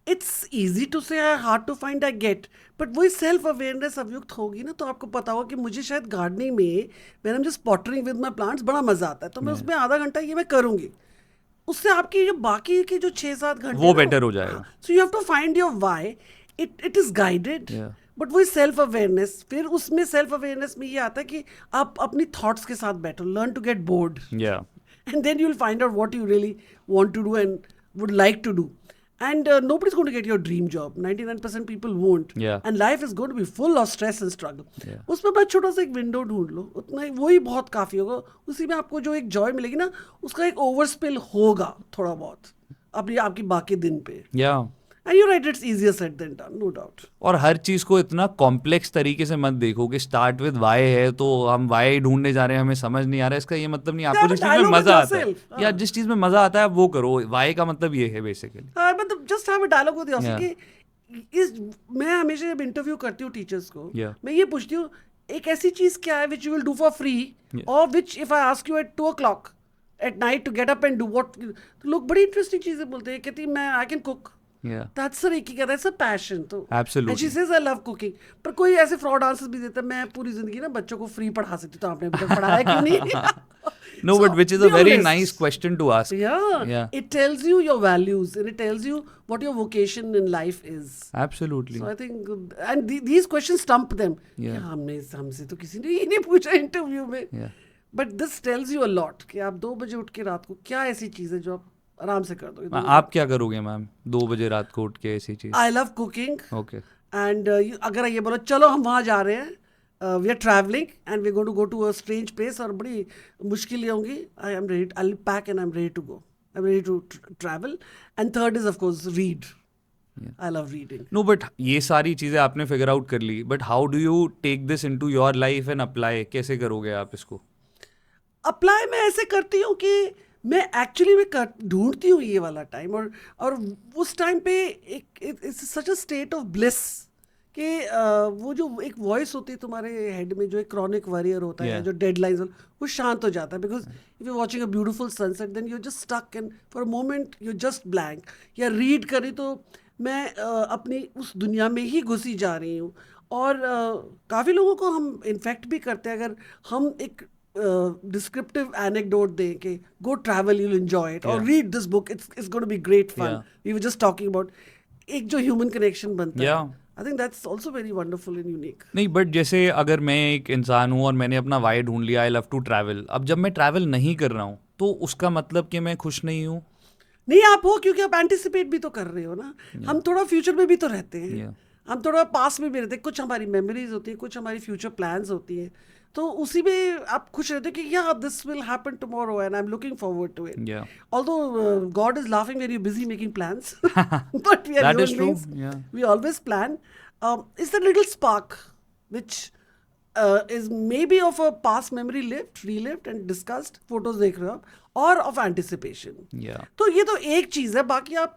It's easy to say, hard to find, I get. But वही सेल्फ अवेयरनेस अवयुक्त होगी ना, तो आपको पता होगा कि मुझे शायद गार्डनिंग में, when I am just pottering with my plants, बड़ा मजा आता है, तो मैं उसमें आधा घंटा ये मैं करूंगी. उससे आपकी जो बाकी के जो 6-7 घंटे वो better हो जाएगा. So you have to find your why. It is guided, Yeah. But वही सेल्फ अवेयरनेस. फिर उसमें सेल्फ अवेयरनेस में ये आता है कि आप अपनी थॉट्स के साथ बैठो, learn to get bored, Yeah. and then you'll find out what you really want to do and would like to do. And nobody's going to get your dream job. 99% people won't. Yeah. And life is going to be full of stress and struggle. Yeah. उसमें बस छोटा सा एक window ढूंढ लो, उतना ही, वही बहुत काफ़ी होगा. उसी में आपको जो एक जॉय मिलेगी ना, उसका एक ओवरस्पिल होगा थोड़ा बहुत अपनी आपकी बाकी दिन पे. Yeah. And you're right, it's easier said than done, no doubt. और हर चीज को इतना कॉम्प्लेक्स तरीके से मत देखो कि स्टार्ट विद वाई है तो हम वाई ढूंढने जा रहे हैं, हमें समझ नहीं आ रहा है. इसका ये मतलब नहीं. आपको Yeah, जिस but चीज में dialogue मजा with आता है, yourself. या जिस चीज में मजा आता है आप वो करो. वाई का मतलब ये है बेसिकली. मतलब just have a dialogue with yourself. Yeah. कि मैं हमेशा जब इंटरव्यू करती हूँ टीचर्स को, Yeah. मैं ये पूछती हूँ, एक ऐसी चीज क्या है which you will do for free, Yeah. or which if I ask you at 2 o'clock at night to get up and do what, तो लोग बड़ी इंटरेस्टिंग चीजें बोलते हैं. कहती मैं I can cook. Yeah. That's a Reiki कहता है, it's a passion. तो Absolutely. and she says I love cooking. पर कोई ऐसे फ्रॉड आंसर्स भी देता है, मैं पूरी जिंदगी ना बच्चों को फ्री पढ़ा सकती हूँ, तो आपने अभी तक पढ़ाया क्यों नहीं? No, So, but which is be a very honest. nice question to ask. Yeah, Yeah. it tells you your values and it tells you what your vocation in life is. Absolutely. So I think, and these questions stump them. Yeah. कि हमसे तो किसी ने ये नहीं पूछा interview में. Yeah. But this tells you a lot कि आप 2 बजे उठ के रात को क्या ऐसी चीज़ है जो आप आराम से कर दोगे. आप क्या करोगे मैम 2 बजे रात को उठ के ऐसी चीज? I love cooking. Okay. And अगर ये बोलो चलो हम वहाँ जा रहे हैं, we are travelling and we going to go to a strange place और बड़ी मुश्किलें होंगी, I am ready, I will pack and I am ready to go, I am ready to travel. And third is of course read. I love reading. No but ये सारी चीज़ें आपने figure out कर ली, but how do you take this into your life and apply? कैसे करोगे आप इसको? अप्लाई मैं ऐसे करती हूँ कि मैं एक्चुअली मैं ढूंढती हूँ ये वाला टाइम, और उस टाइम पे एक it's such a state of bliss कि वो जो एक वॉइस होती है तुम्हारे हेड में, जो एक क्रॉनिक वॉरियर होता है, Yeah. जो डेडलाइंस, वो शांत हो जाता है. Because if you watching a beautiful sunset then you just stuck and for a moment you just blank. या रीड करी तो मैं अपनी उस दुनिया में ही घुसी जा रही हूँ. और काफ़ी लोगों को हम इन्फेक्ट भी करते हैं अगर हम एक डिस्क्रिप्टिव एनेक्डोट दें कि go travel, you will enjoy it, और Yeah. Read this book, it's going to be great fun. Yeah. We were just talking about एक जो ह्यूमन कनेक्शन बनता है. Yeah. I think that's also very wonderful and unique. नहीं, but जैसे अगर मैं एक इंसान हूँ और मैंने अपना वाई ढूंढ लिया, आई लव टू ट्रैवल, अब जब मैं ट्रैवल नहीं कर रहा हूँ तो उसका मतलब कि मैं खुश नहीं हूँ? नहीं, आप हो, क्योंकि आप एंटिसिपेट भी तो कर रहे हो ना. हम थोड़ा फ्यूचर में भी तो रहते हैं. Yeah. हम थोड़ा पास्ट में भी रहते हैं. कुछ हमारी मेमोरीज होती है, कुछ हमारी फ्यूचर प्लान्स होती है, तो उसी में आप खुश रहते हो कि या this will happen tomorrow and I am looking forward to it. Yeah. Although God is laughing when you're busy making plans, but we are That human is true. beings. Yeah. We always plan. It's that little spark which is maybe of a past memory relived and discussed. Photos देख रहे हो आप, और of anticipation. Yeah. तो ये तो एक चीज़ है. बाकी आप,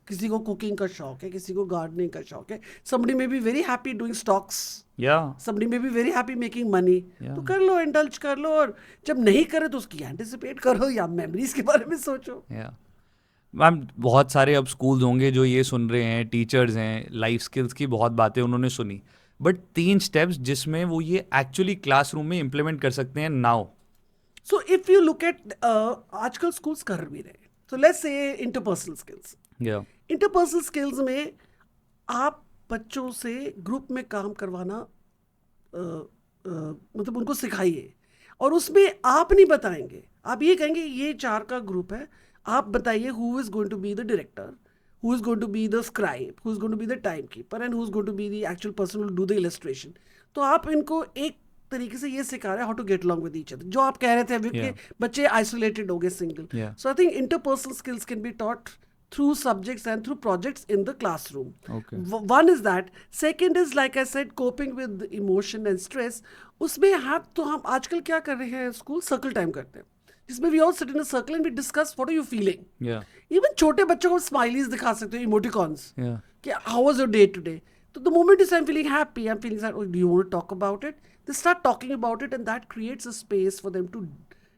किसी को कुकिंग का शौक है, किसी को गार्डनिंग का शौक है. Somebody may be very happy doing stocks. Yeah. Somebody may be very happy making money. Yeah. तो कर लो, इंडल्ज कर लो, और जब नहीं करे तो उसकी एंटिसिपेट करो या मेमोरीज के बारे में सोचो. Yeah. मैम, बहुत सारे अब स्कूल्स होंगे जो ये सुन रहे हैं, टीचर्स हैं, लाइफ स्किल्स की बहुत बातें उन्होंने सुनी, बट 3 स्टेप्स जिसमें वो ये एक्चुअली क्लासरूम में इम्प्लीमेंट कर सकते हैं now. So if you look at आजकल स्कूल्स कर भी रहे हैं. So let's say interpersonal skills. Yeah. Interpersonal skills में आप बच्चों से ग्रुप में काम करवाना मतलब उनको सिखाइए, और उसमें आप नहीं बताएंगे, आप ये कहेंगे ये 4 का ग्रुप है, आप बताइए who is going to be the director, who is going to be the scribe, who is going to be the timekeeper, and who is going to be the actual person who will do the illustration. तो आप इनको एक तरीके से ये सिखा रहे हैं how to get along with each other. जो आप कह रहे थे अभी कि बच्चे isolated हो गए, single. Yeah. So I think interpersonal skills can be taught through subjects and through projects in the classroom. Okay. One is that. Second is, like I said, coping with emotion and stress. उसमें हम आजकल क्या कर रहे हैं, school circle time करते हैं, जिसमें we all sit in a circle and we discuss what are you feeling. Yeah. Even छोटे बच्चों को स्माइलीज दिखा सकते हो, इमोटिकॉन्स, Yeah. कि how was your day today. तो the moment is I'm feeling happy, I'm feeling sad, oh, do you want to talk about it? They start talking about it, and that creates a space for them to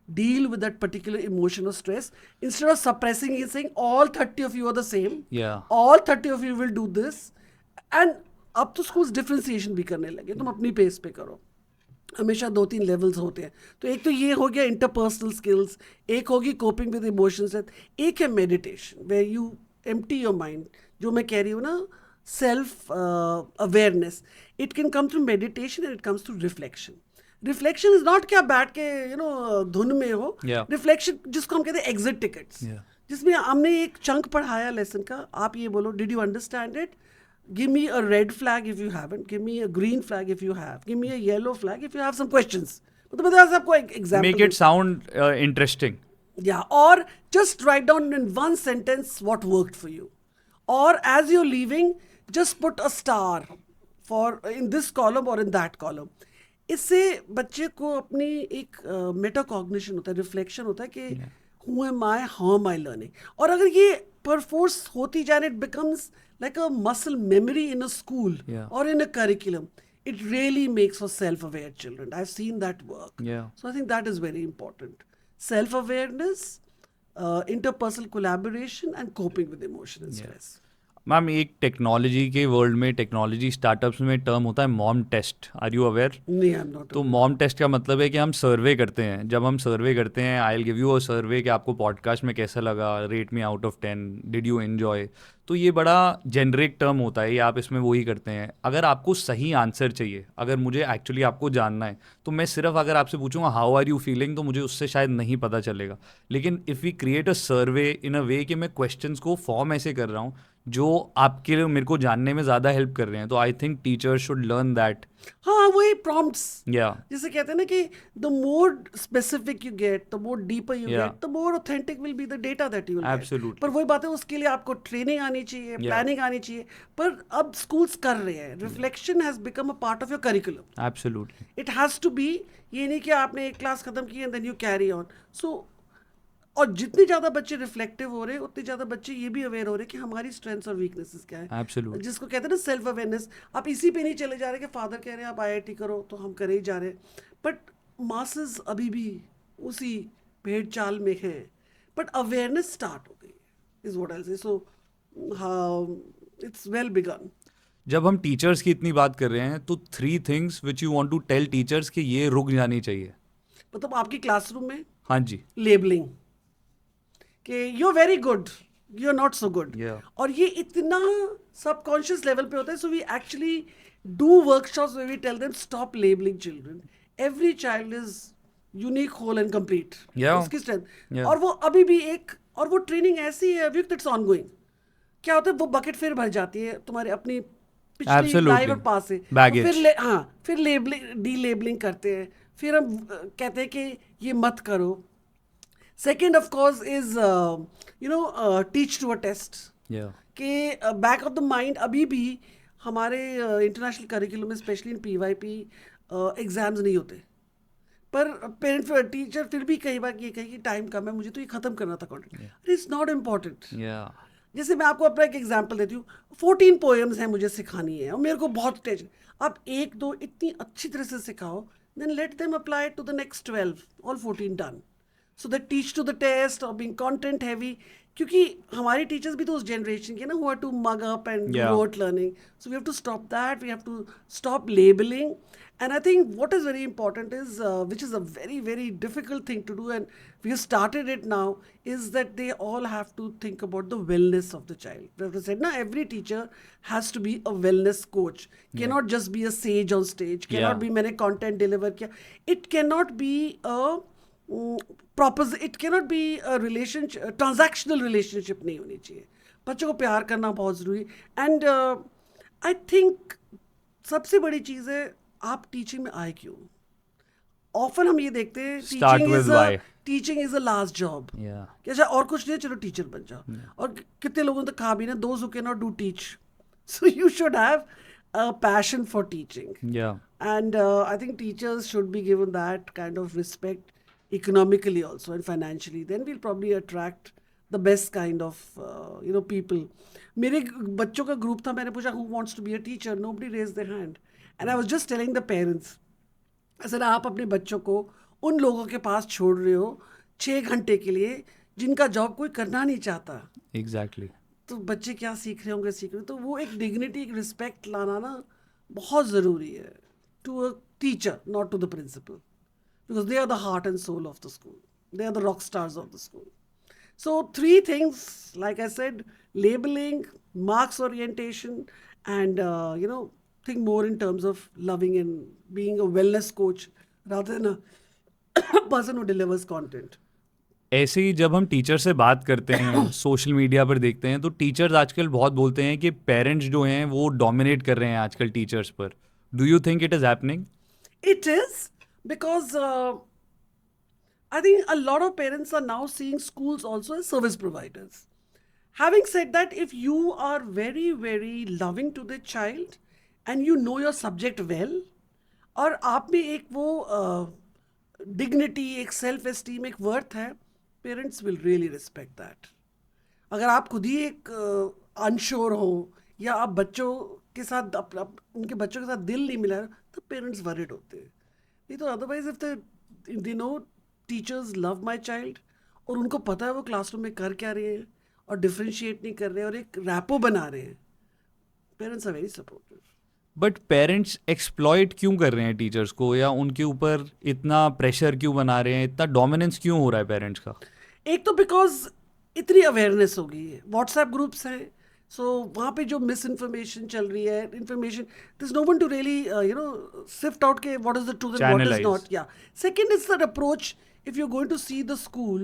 deal with that particular emotion or stress, instead of suppressing it, saying all 30 of you are the same. Yeah. All 30 of you will do this. And अब तो schools differentiation भी करने लगे, तुम अपनी pace पे करो. हमेशा 2-3 लेवल्स होते हैं. तो एक तो ये हो गया इंटरपर्सनल स्किल्स, एक होगी कोपिंग विद इमोशंस, एक है meditation where you empty your mind. जो मैं कह रही हूँ ना, self awareness, it can come through meditation and it comes through reflection. Reflection is not क्या बैठ के धुन में हो. Yeah. रिफ्लेक्शन जिसको हम कहते हैं एग्जिट टिकट्स, Yeah. जिसमें हमने एक चंक पढ़ाया लेसन का, आप ये बोलो did you understand it, give me a red flag if you haven't, give me a green flag if you have, give me a yellow flag if you have some questions. मतलब मैं आपको एक example Make it sound interesting. Yeah, or just write down in one sentence what worked for you, or as you're leaving just put a star for in this column or in that column. इससे बच्चे को अपनी एक metacognition होता है, reflection होता है कि who am I, how am I learning. और अगर ये परफोर्स होती जाए, it becomes like a muscle memory in a school. Yeah. or in a curriculum, it really makes for self-aware children. I've seen that work. Yeah. So I think that is very important. Self-awareness, interpersonal collaboration, and coping with emotion and stress. Ma'am एक technology के world में, technology startups में term होता है mom test, are you aware? नहीं, I am not. तो mom test का मतलब है कि हम सर्वे करते हैं। जब हम सर्वे करते हैं, I will give you a survey कि आपको पॉडकास्ट में कैसा लगा, rate me out of 10, did you enjoy. तो ये बड़ा जेनरिक टर्म होता है, ये आप इसमें वही करते हैं। अगर आपको सही आंसर चाहिए, अगर मुझे एक्चुअली आपको जानना है, तो मैं सिर्फ अगर आपसे पूछूंगा हाउ आर यू फीलिंग, तो मुझे उससे शायद नहीं पता चलेगा। लेकिन इफ़ वी क्रिएट अ सर्वे इन अ वे कि मैं क्वेश्चंस को फॉर्म ऐसे कर रहा हूँ जो आपके लिए मेरे को जानने में ज़्यादा हेल्प कर रहे हैं, तो I think teachers should learn that. हाँ, वही प्रॉम्प्ट्स, या जिसे कहते हैं ना कि the more specific you get, the more deeper you Yeah. Get, the more authentic will be the data that you will get. Absolutely. पर वही बात है, उसके लिए आपको ट्रेनिंग आनी चाहिए, प्लानिंग आनी चाहिए। पर अब स्कूल्स कर रहे हैं, reflection has become a part of your curriculum. Absolutely. It has to be, ये नहीं कि आपने एक क्लास खत्म की and then you carry on. So और जितनी ज़्यादा बच्चे रिफ्लेक्टिव हो रहे हैं, उतने ज़्यादा बच्चे ये भी अवेयर हो रहे हैं कि हमारी स्ट्रेंथ्स और वीकनेसेस क्या है। एब्सोल्युटली। जिसको कहते हैं ना सेल्फ अवेयरनेस। आप इसी पे नहीं चले जा रहे कि फादर कह रहे हैं आप आईआईटी करो तो हम करे ही जा रहे हैं, बट मासेस अभी भी उसी भेड़ चाल में हैं। बट अवेयरनेस स्टार्ट हो गई इज व्हाट आई से। So it's well begin. जब हम टीचर्स की इतनी बात कर रहे हैं, तो 3 things which you want to tell teachers कि ये रुक जानी चाहिए। मतलब आपकी क्लासरूम में हाँ जी। लेबलिंग कि you are very good, you are not so good. Yeah. और ये इतना सबकॉन्शियस लेवल पे होता है। So we actually do workshops where we tell them stop labelling children. Every child is unique, whole and complete. Yeah. उसकी strength. Yeah. और वो अभी भी एक, और वो ट्रेनिंग ऐसी है अभी इट्स ऑनगोइंग। क्या होता है, वो बकेट फिर भर जाती है तुम्हारी अपनी पिछली Absolutely. लाइफ और पास से। तो Baggage. फिर लेबलिंग, डी लेबलिंग करते हैं। फिर हम कहते हैं कि ये मत करो। Second, of course, is teach to a test. Yeah. कि बैक ऑफ द माइंड अभी भी हमारे इंटरनेशनल करिकुलम में, स्पेशली इन पीवाईपी, एग्जाम्स नहीं होते। पर पेरेंट टीचर फिर भी कई बार ये कहे कि टाइम कम है, मुझे तो ये खत्म करना था content. It's not important. Yeah. जैसे मैं आपको अपना एक एग्जांपल देती हूँ, 14 पोएम्स हैं मुझे सिखानी है और मेरे को बहुत टेंशन। आप एक दो इतनी अच्छी तरह से सिखाओ, then let them apply to the next 12, all 14 done. So that teach to the test और बीइंग कंटेंट हैवी। क्योंकि हमारी टीचर्स भी तो उस जनरेशन के ना, who have to mug up and Yeah. Rote learning. So we have to stop that, we have to stop labelling. And I think what is very important is, which is a very, very difficult thing to do, and we have started it now, is that they all have to think about the wellness of the child. We have to say, no, every teacher has to be a wellness coach. Cannot just be a sage on stage. Cannot Yeah. be मैंने content deliver किया. It cannot be a it cannot be a relationship, a transactional relationship नहीं होनी चाहिए. बच्चों को प्यार करना बहुत ज़रूरी. And I think सबसे बड़ी चीज़ है, आप टीचिंग में आए क्यों? ऑफन हम ये देखते हैं Start with why. Teaching is a last job. Yeah. कि अच्छा और कुछ नहीं है, चलो टीचर बन जाओ। और कितने लोगों ने तो कहा भी ना, those who can not do teach. So you should have a passion for teaching. Yeah. And I think teachers should be given that kind of respect economically also and financially. Then we'll probably attract the best kind of people. मेरे बच्चों का group था, मैंने पूछा who wants to be a teacher? Nobody raised their hand. And I was just telling the parents, I said, आप अपने बच्चों को उन लोगों के पास छोड़ रहे हो 6 घंटे के लिए जिनका जॉब कोई करना नहीं चाहता। Exactly. तो बच्चे क्या सीख रहे होंगे। तो वो एक डिग्निटी, एक रिस्पेक्ट लाना ना बहुत ज़रूरी है to a teacher, not to the principal, because they are the heart and soul of the school, they are the rock stars of the school. So 3 things, like I said, labeling, marks orientation, and think more in terms of loving and being a wellness coach rather than a person who delivers content. ऐसे ही जब हम teacher से बात करते हैं, social media पर देखते हैं, तो टीचर्स आजकल बहुत बोलते हैं कि पेरेंट्स जो हैं वो डोमिनेट कर रहे हैं आजकल टीचर्स पर. Do you think it is happening? It is, because I think a lot of parents are now seeing schools also as service providers. Having said that, if you are very, very loving to the child and you know your subject well, और आप में एक वो dignity, एक self esteem, एक worth है, parents will really respect that. अगर आप खुद ही एक unsure हो, या आप बच्चों के साथ उनके बच्चों के साथ दिल नहीं मिला, तो पेरेंट्स वरीड होते हैं. नहीं तो otherwise if they know teachers love my child, और उनको पता है वो क्लासरूम में कर क्या रहे हैं, और डिफरेंशिएट नहीं कर रहे और एक रैपो बना रहे हैं, parents are very supportive. But parents exploit क्यों कर रहे हैं टीचर्स को, या उनके ऊपर इतना प्रेशर क्यों बना रहे हैं, इतना डोमिनेंस क्यों हो रहा है पेरेंट्स का? एक तो बिकॉज इतनी अवेयरनेस हो गई है, व्हाट्सएप ग्रुप्स हैं, सो वहाँ पे जो मिस इन्फॉर्मेशन चल रही है, information this no one to really sift out के what is the truth and what is Channelize. Not. या second is that approach, if you are going to see the school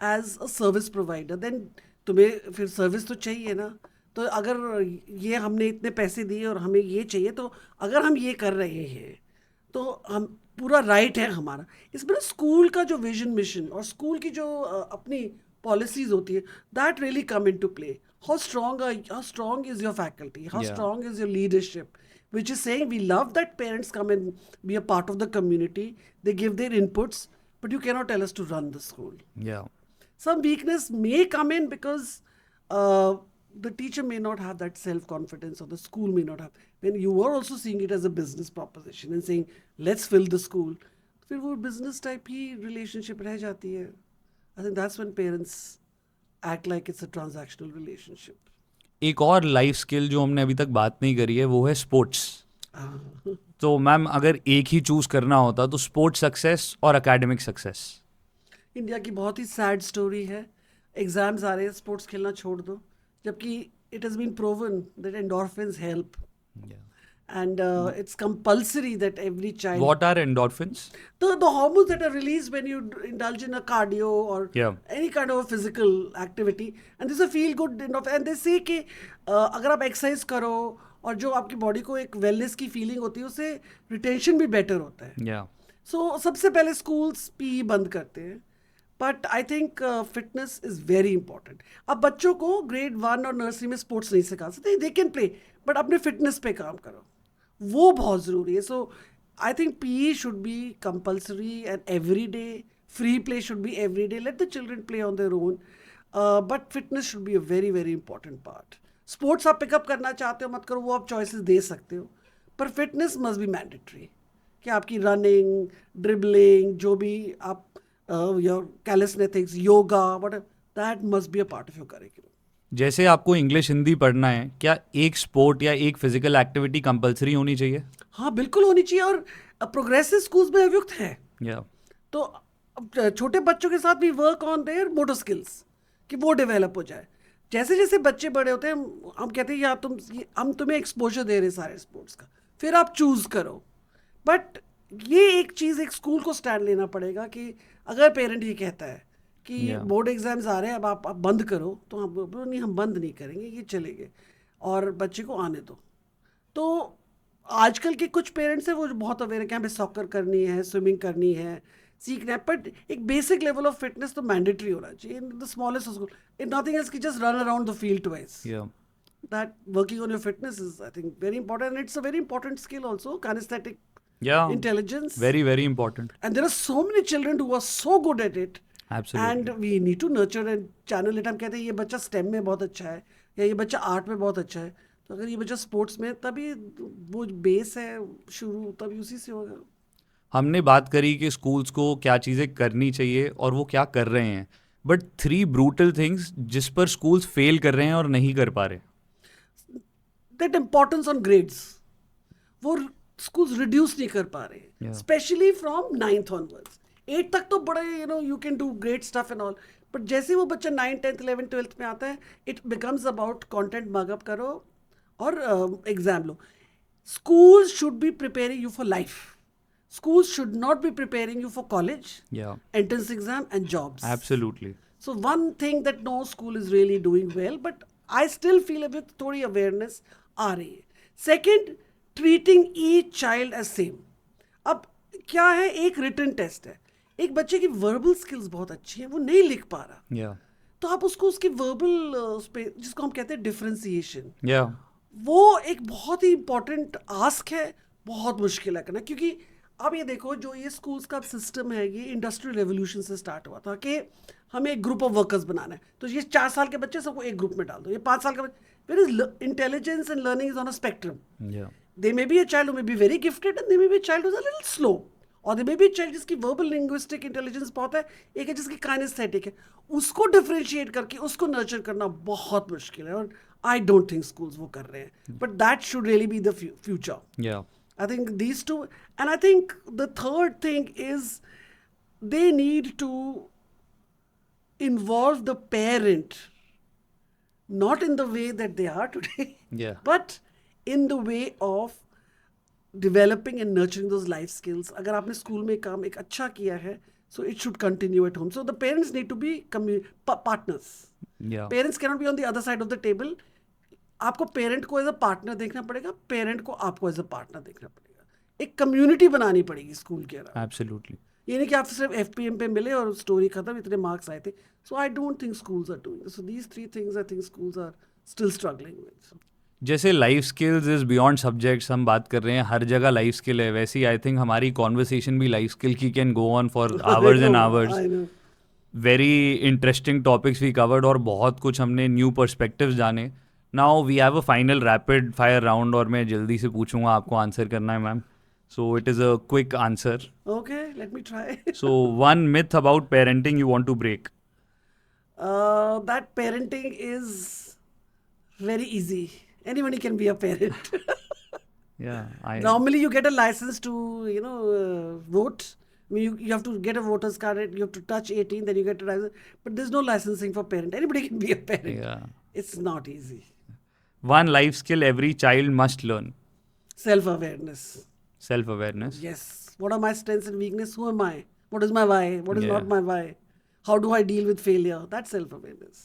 as a service provider, then तुम्हें फिर service तो चाहिए ना। तो अगर ये हमने इतने पैसे दिए और हमें ये चाहिए, तो अगर हम ये कर रहे हैं तो हम पूरा राइट है हमारा। इसमें ना स्कूल का जो विजन मिशन और स्कूल की जो अपनी पॉलिसीज होती है, that really come into play. How strong is your faculty, how Yeah. Strong is your leadership, which is saying we love that parents come and be a part of the community, they give their inputs, but you cannot tell us to run the school. या Some weakness may come in because the teacher may not have that self-confidence, or the school may not have. When you are also seeing it as a business proposition and saying, let's fill the school, फिर वो business type ही relationship रह जाती है. I think that's when parents act like it's a transactional relationship. एक और life skill जो हमने अभी तक बात नहीं करी है वो है स्पोर्ट्स। तो मैम, अगर एक ही चूज करना होता तो स्पोर्ट्स सक्सेस और एकेडमिक सक्सेस? इंडिया की बहुत ही सैड स्टोरी है, एग्जाम्स आ रहे हैं, स्पोर्ट्स खेलना छोड़ दो, जबकि it has been proven that endorphins help and it's compulsory that every child, what are endorphins? the hormones that are released when you indulge in a cardio or Yeah. any kind of a physical activity, and this is a feel good and they say कि अगर आप exercise करो और जो आपकी body को एक wellness की फीलिंग होती है, उससे रिटेंशन भी बेटर होता है। या सो सबसे पहले स्कूल्स पी बंद करते हैं, but I think fitness is very important. अब बच्चों को ग्रेड 1 और नर्सरी में स्पोर्ट्स नहीं सिखा सकते, दे कैन प्ले, बट अपने फिटनेस पे काम करो, वो बहुत ज़रूरी है। So I think PE should be compulsory and every day, free play should be every day, let the children play on their own, but fitness should be a very very important part. Sports आप pick up करना चाहते हो मत करो, वो आप choices दे सकते हो, पर फिटनेस मस्ट बी मैंडेटरी, कि आपकी रनिंग, ड्रिबलिंग, जो भी आप your calisthenics, yoga, what that must be a part of your curriculum. जैसे आपको इंग्लिश हिंदी पढ़ना है, क्या एक स्पोर्ट या एक फिजिकल एक्टिविटी कंपलसरी होनी चाहिए? हाँ बिल्कुल होनी चाहिए, और प्रोग्रेसिव स्कूल्स में अभियुक्त है। या तो अब छोटे बच्चों के साथ भी work on their motor skills, कि वो डेवलप हो जाए। जैसे जैसे बच्चे बड़े होते हैं, हम कहते हैं या हम तुम्हें एक्सपोजर दे रहे हैं सारे स्पोर्ट्स का, फिर आप चूज़ करो। बट ये एक चीज़ एक स्कूल को स्टैंड लेना पड़ेगा कि अगर पेरेंट ये कहता है कि बोर्ड एग्जाम्स आ रहे हैं, अब आप बंद करो, तो हम बोलो नहीं, हम बंद नहीं करेंगे, ये चलेंगे और बच्चे को आने दो। तो आजकल के कुछ पेरेंट्स हैं वो जो बहुत अवेयर है कि हमें सॉकर करनी है, स्विमिंग करनी है, सीखना है, बट एक बेसिक लेवल ऑफ फिटनेस तो मैंडेटरी होना चाहिए in the smallest school, in nothing else, कि just run around the field twice. That working on your fitness is, I think, very important, and it's a very important skill also, kinesthetic intelligence. very very important. And there are so many children who are so good at it. Absolutely. And we need to nurture and channel it. हम कहते हैं ये बच्चा STEM में बहुत अच्छा है, या ये बच्चा आर्ट में बहुत अच्छा है, तो अगर ये बच्चा स्पोर्ट्स में, तभी वो बेस है शुरू, तभी उसी से होगा। हमने बात करी कि स्कूल्स को क्या चीज़ें करनी चाहिए और वो क्या कर रहे हैं, बट 3 ब्रूटल थिंग्स जिस पर स्कूल्स फेल कर रहे हैं और नहीं कर पा रहे। That importance on grades, वो schools reduce नहीं कर पा रहे, especially from 9th onwards. 8 तक तो बड़े you can do great stuff and all, but जैसे वो बच्चा 9th, 10th, 11th, 12th में आता है, it becomes about content mug up करो और exam low. Schools should be preparing you for life. Schools should not be preparing you for college, entrance exam and jobs. Absolutely. So one thing that no school is really doing well, but I still feel a bit थोड़ी awareness आ रही है। Second, treating each child as same. अब क्या है, एक written test है, एक बच्चे की verbal skills बहुत अच्छी है, वो नहीं लिख पा रहा, तो आप उसको उसकी verbal जिसको हम कहते हैं differentiation, वो एक बहुत ही important ask है, बहुत मुश्किल है करना। क्योंकि अब ये देखो, जो ये स्कूल्स का सिस्टम है, ये इंडस्ट्रियल रेवोल्यूशन से स्टार्ट हुआ था कि हमें एक ग्रुप ऑफ वर्कर्स बनाना है, तो ये 4 साल के बच्चे सबको एक ग्रुप में डाल दो, ये 5 साल के बच्चे, whereas intelligence and learning is on a spectrum. There may be a child who may be very gifted, and there may be a child who's a little slow, और there may be a child जिसकी verbal linguistic intelligence बहुत है, एक है जिसकी kinesthetic है, उसको differentiate करके उसको nurture करना बहुत मुश्किल है, और I don't think schools वो कर रहे हैं, but that should really be the future. Yeah. I think these two, and I think the third thing is they need to involve the parent, not in the way that they are today, Yeah. but in the way of developing and nurturing those life skills. अगर आपने school में काम एक अच्छा किया है, so it should continue at home. So the parents need to be partners. Yeah. Parents cannot be on the other side of the table. आपको parent को एज अ पार्टनर देखना पड़ेगा, पेरेंट को आपको एज अ पार्टनर देखना पड़ेगा, एक community बनानी पड़ेगी स्कूल के अलावा. Absolutely. ये नहीं कि आप सिर्फ FPM पे मिले और स्टोरी खत्म, इतने मार्क्स आए थे. So I don't think schools are doing. So these three things I think schools are still struggling with. जैसे life skills is beyond subjects हम बात कर रहे हैं, हर जगह लाइफ स्किल है, वैसे ही आई थिंक हमारी कॉन्वर्सेशन भी लाइफ स्किल की can go on for hours and hours. I know. Very interesting topics we covered और बहुत कुछ हमने न्यू पर्सपेक्टिव्स जाने. Now we have a final rapid fire round और मैं जल्दी से पूछूंगा, आपको आंसर करना है ma'am. So it is a quick answer. Okay, let me try. So one myth about parenting you want to break. That parenting is very easy. Anybody can be a parent. Normally, you get a license to, vote. I mean, you have to get a voter's card. You have to touch 18, then you get a license. But there's no licensing for parent. Anybody can be a parent. Yeah. It's not easy. One life skill every child must learn. Self-awareness. Self-awareness. Yes. What are my strengths and weaknesses? Who am I? What is my why? What is Yeah. not my why? How do I deal with failure? That's self-awareness.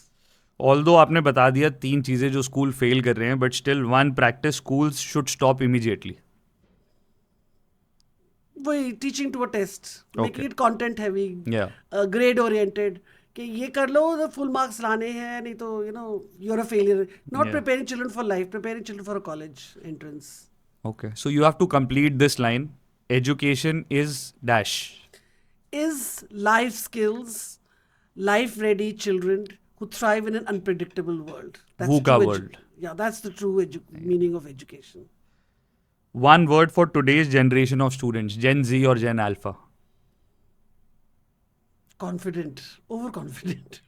Although आपने बता दिया 3 चीज़ें जो school fail कर रहे हैं, but still one practice schools should stop immediately. वही teaching to a test, making it content heavy, Yeah. Grade oriented, कि ये कर लो तो फुल मार्क्स लाने हैं, नहीं तो you are a failure. Not Yeah. Preparing children for life, preparing children for a college entrance. Okay. So you have to complete this line. Education is dash. Is life skills, life ready children who thrive in an unpredictable world. VUCA true world. Yeah, that's the true meaning of education. One word for today's generation of students, Gen Z or Gen Alpha. Confident, overconfident.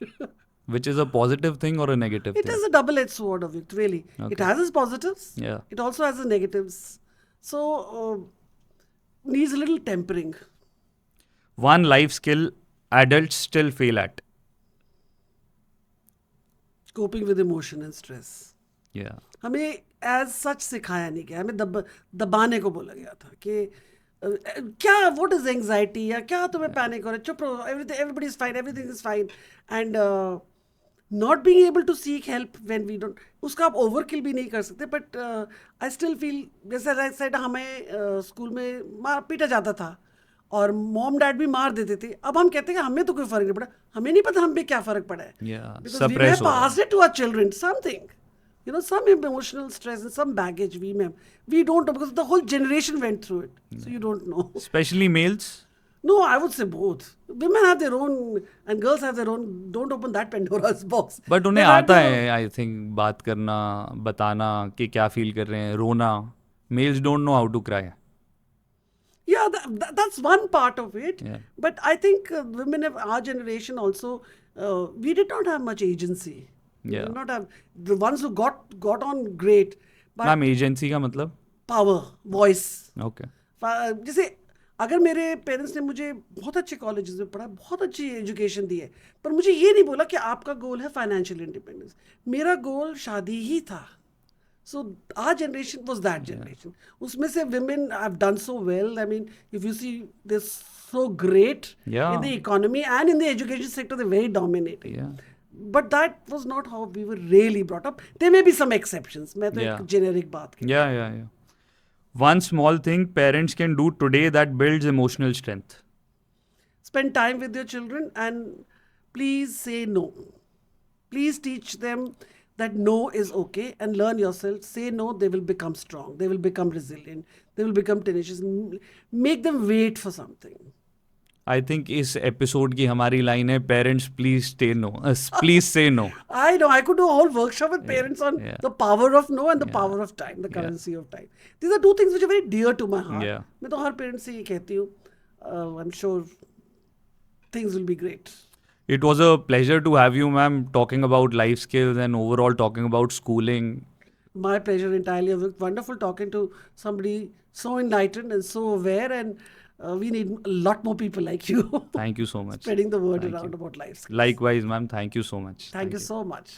Which is a positive thing or a negative It thing? is a double-edged sword of it, really. It Okay. has its positives. Yeah. It also has its negatives. So, needs a little tempering. One life skill adults still fail at. Coping with emotion and stress. Yeah. हमें as such सिखाया नहीं गया, हमें दबाने को बोला गया था कि क्या व्हाट इज एंजाइटी, या क्या तुम्हें पैनिक हो रहा है, चुप रहो, everybody is fine, everything is fine, and not being able to seek help when we don't. उसका आप ओवरकिल भी नहीं कर सकते, बट आई स्टिल फील, जैसे राइट साइड हमें स्कूल में मार पीटा जाता था और मॉम डैड भी मार देते थे. अब हम कहते हैं कि हमें तो कोई फर्क नहीं पड़ा. हमें नहीं पता हम पे क्या फर्क पड़ा है, Yeah. because we Suppress have हो रहा है. passed it to our children, something, some emotional stress and some baggage we don't know, because the whole generation went through it. So you don't know. Especially males. No, I would say both. Women have their own and girls have their own. Don't open that Pandora's box. But उन्हें There are आता the- है, I think, बात करना, बताना कि क्या feel कर रहे हैं, रोना. Males don't know how to cry. Yeah, that's one part of it. Yeah. But I think women of our generation also, we did not have much agency. We Yeah. did not have the ones who got on great, but ma'am agency का मतलब? power, voice. Okay. जैसे अगर मेरे parents ने मुझे बहुत अच्छे colleges में पढ़ा, बहुत अच्छी एजुकेशन दी है, पर मुझे ये नहीं बोला कि आपका गोल है फाइनेंशियल इंडिपेंडेंस. मेरा गोल शादी ही था. So our generation was that generation. उसमें से women have done so well. I mean, if you see, they're so great Yeah. in the economy and in the education sector. They're very dominating. Yeah. But that was not how we were really brought up. There may be some exceptions. मैं तो Yeah. एक generic बात कर. Yeah. One small thing parents can do today that builds emotional strength. Spend time with your children and please say no. Please teach them that no is okay and learn yourself. Say no, they will become strong. They will become resilient. They will become tenacious. Make them wait for something. I think इस episode की हमारी line है, parents please stay no, please say no. I know. I could do a whole workshop with parents on Yeah. the power of no and the power of time, the currency of time. These are two things which are very dear to my heart. Yeah. मैं तो हर parents से ये कहती हूँ, I'm sure things will be great. It was a pleasure to have you, ma'am, talking about life skills and overall talking about schooling. My pleasure entirely. It was wonderful talking to somebody so enlightened and so aware, and we need a lot more people like you Thank you so much. spreading the word Thank around you. about life skills. Likewise, ma'am. Thank you so much. Thank you so much.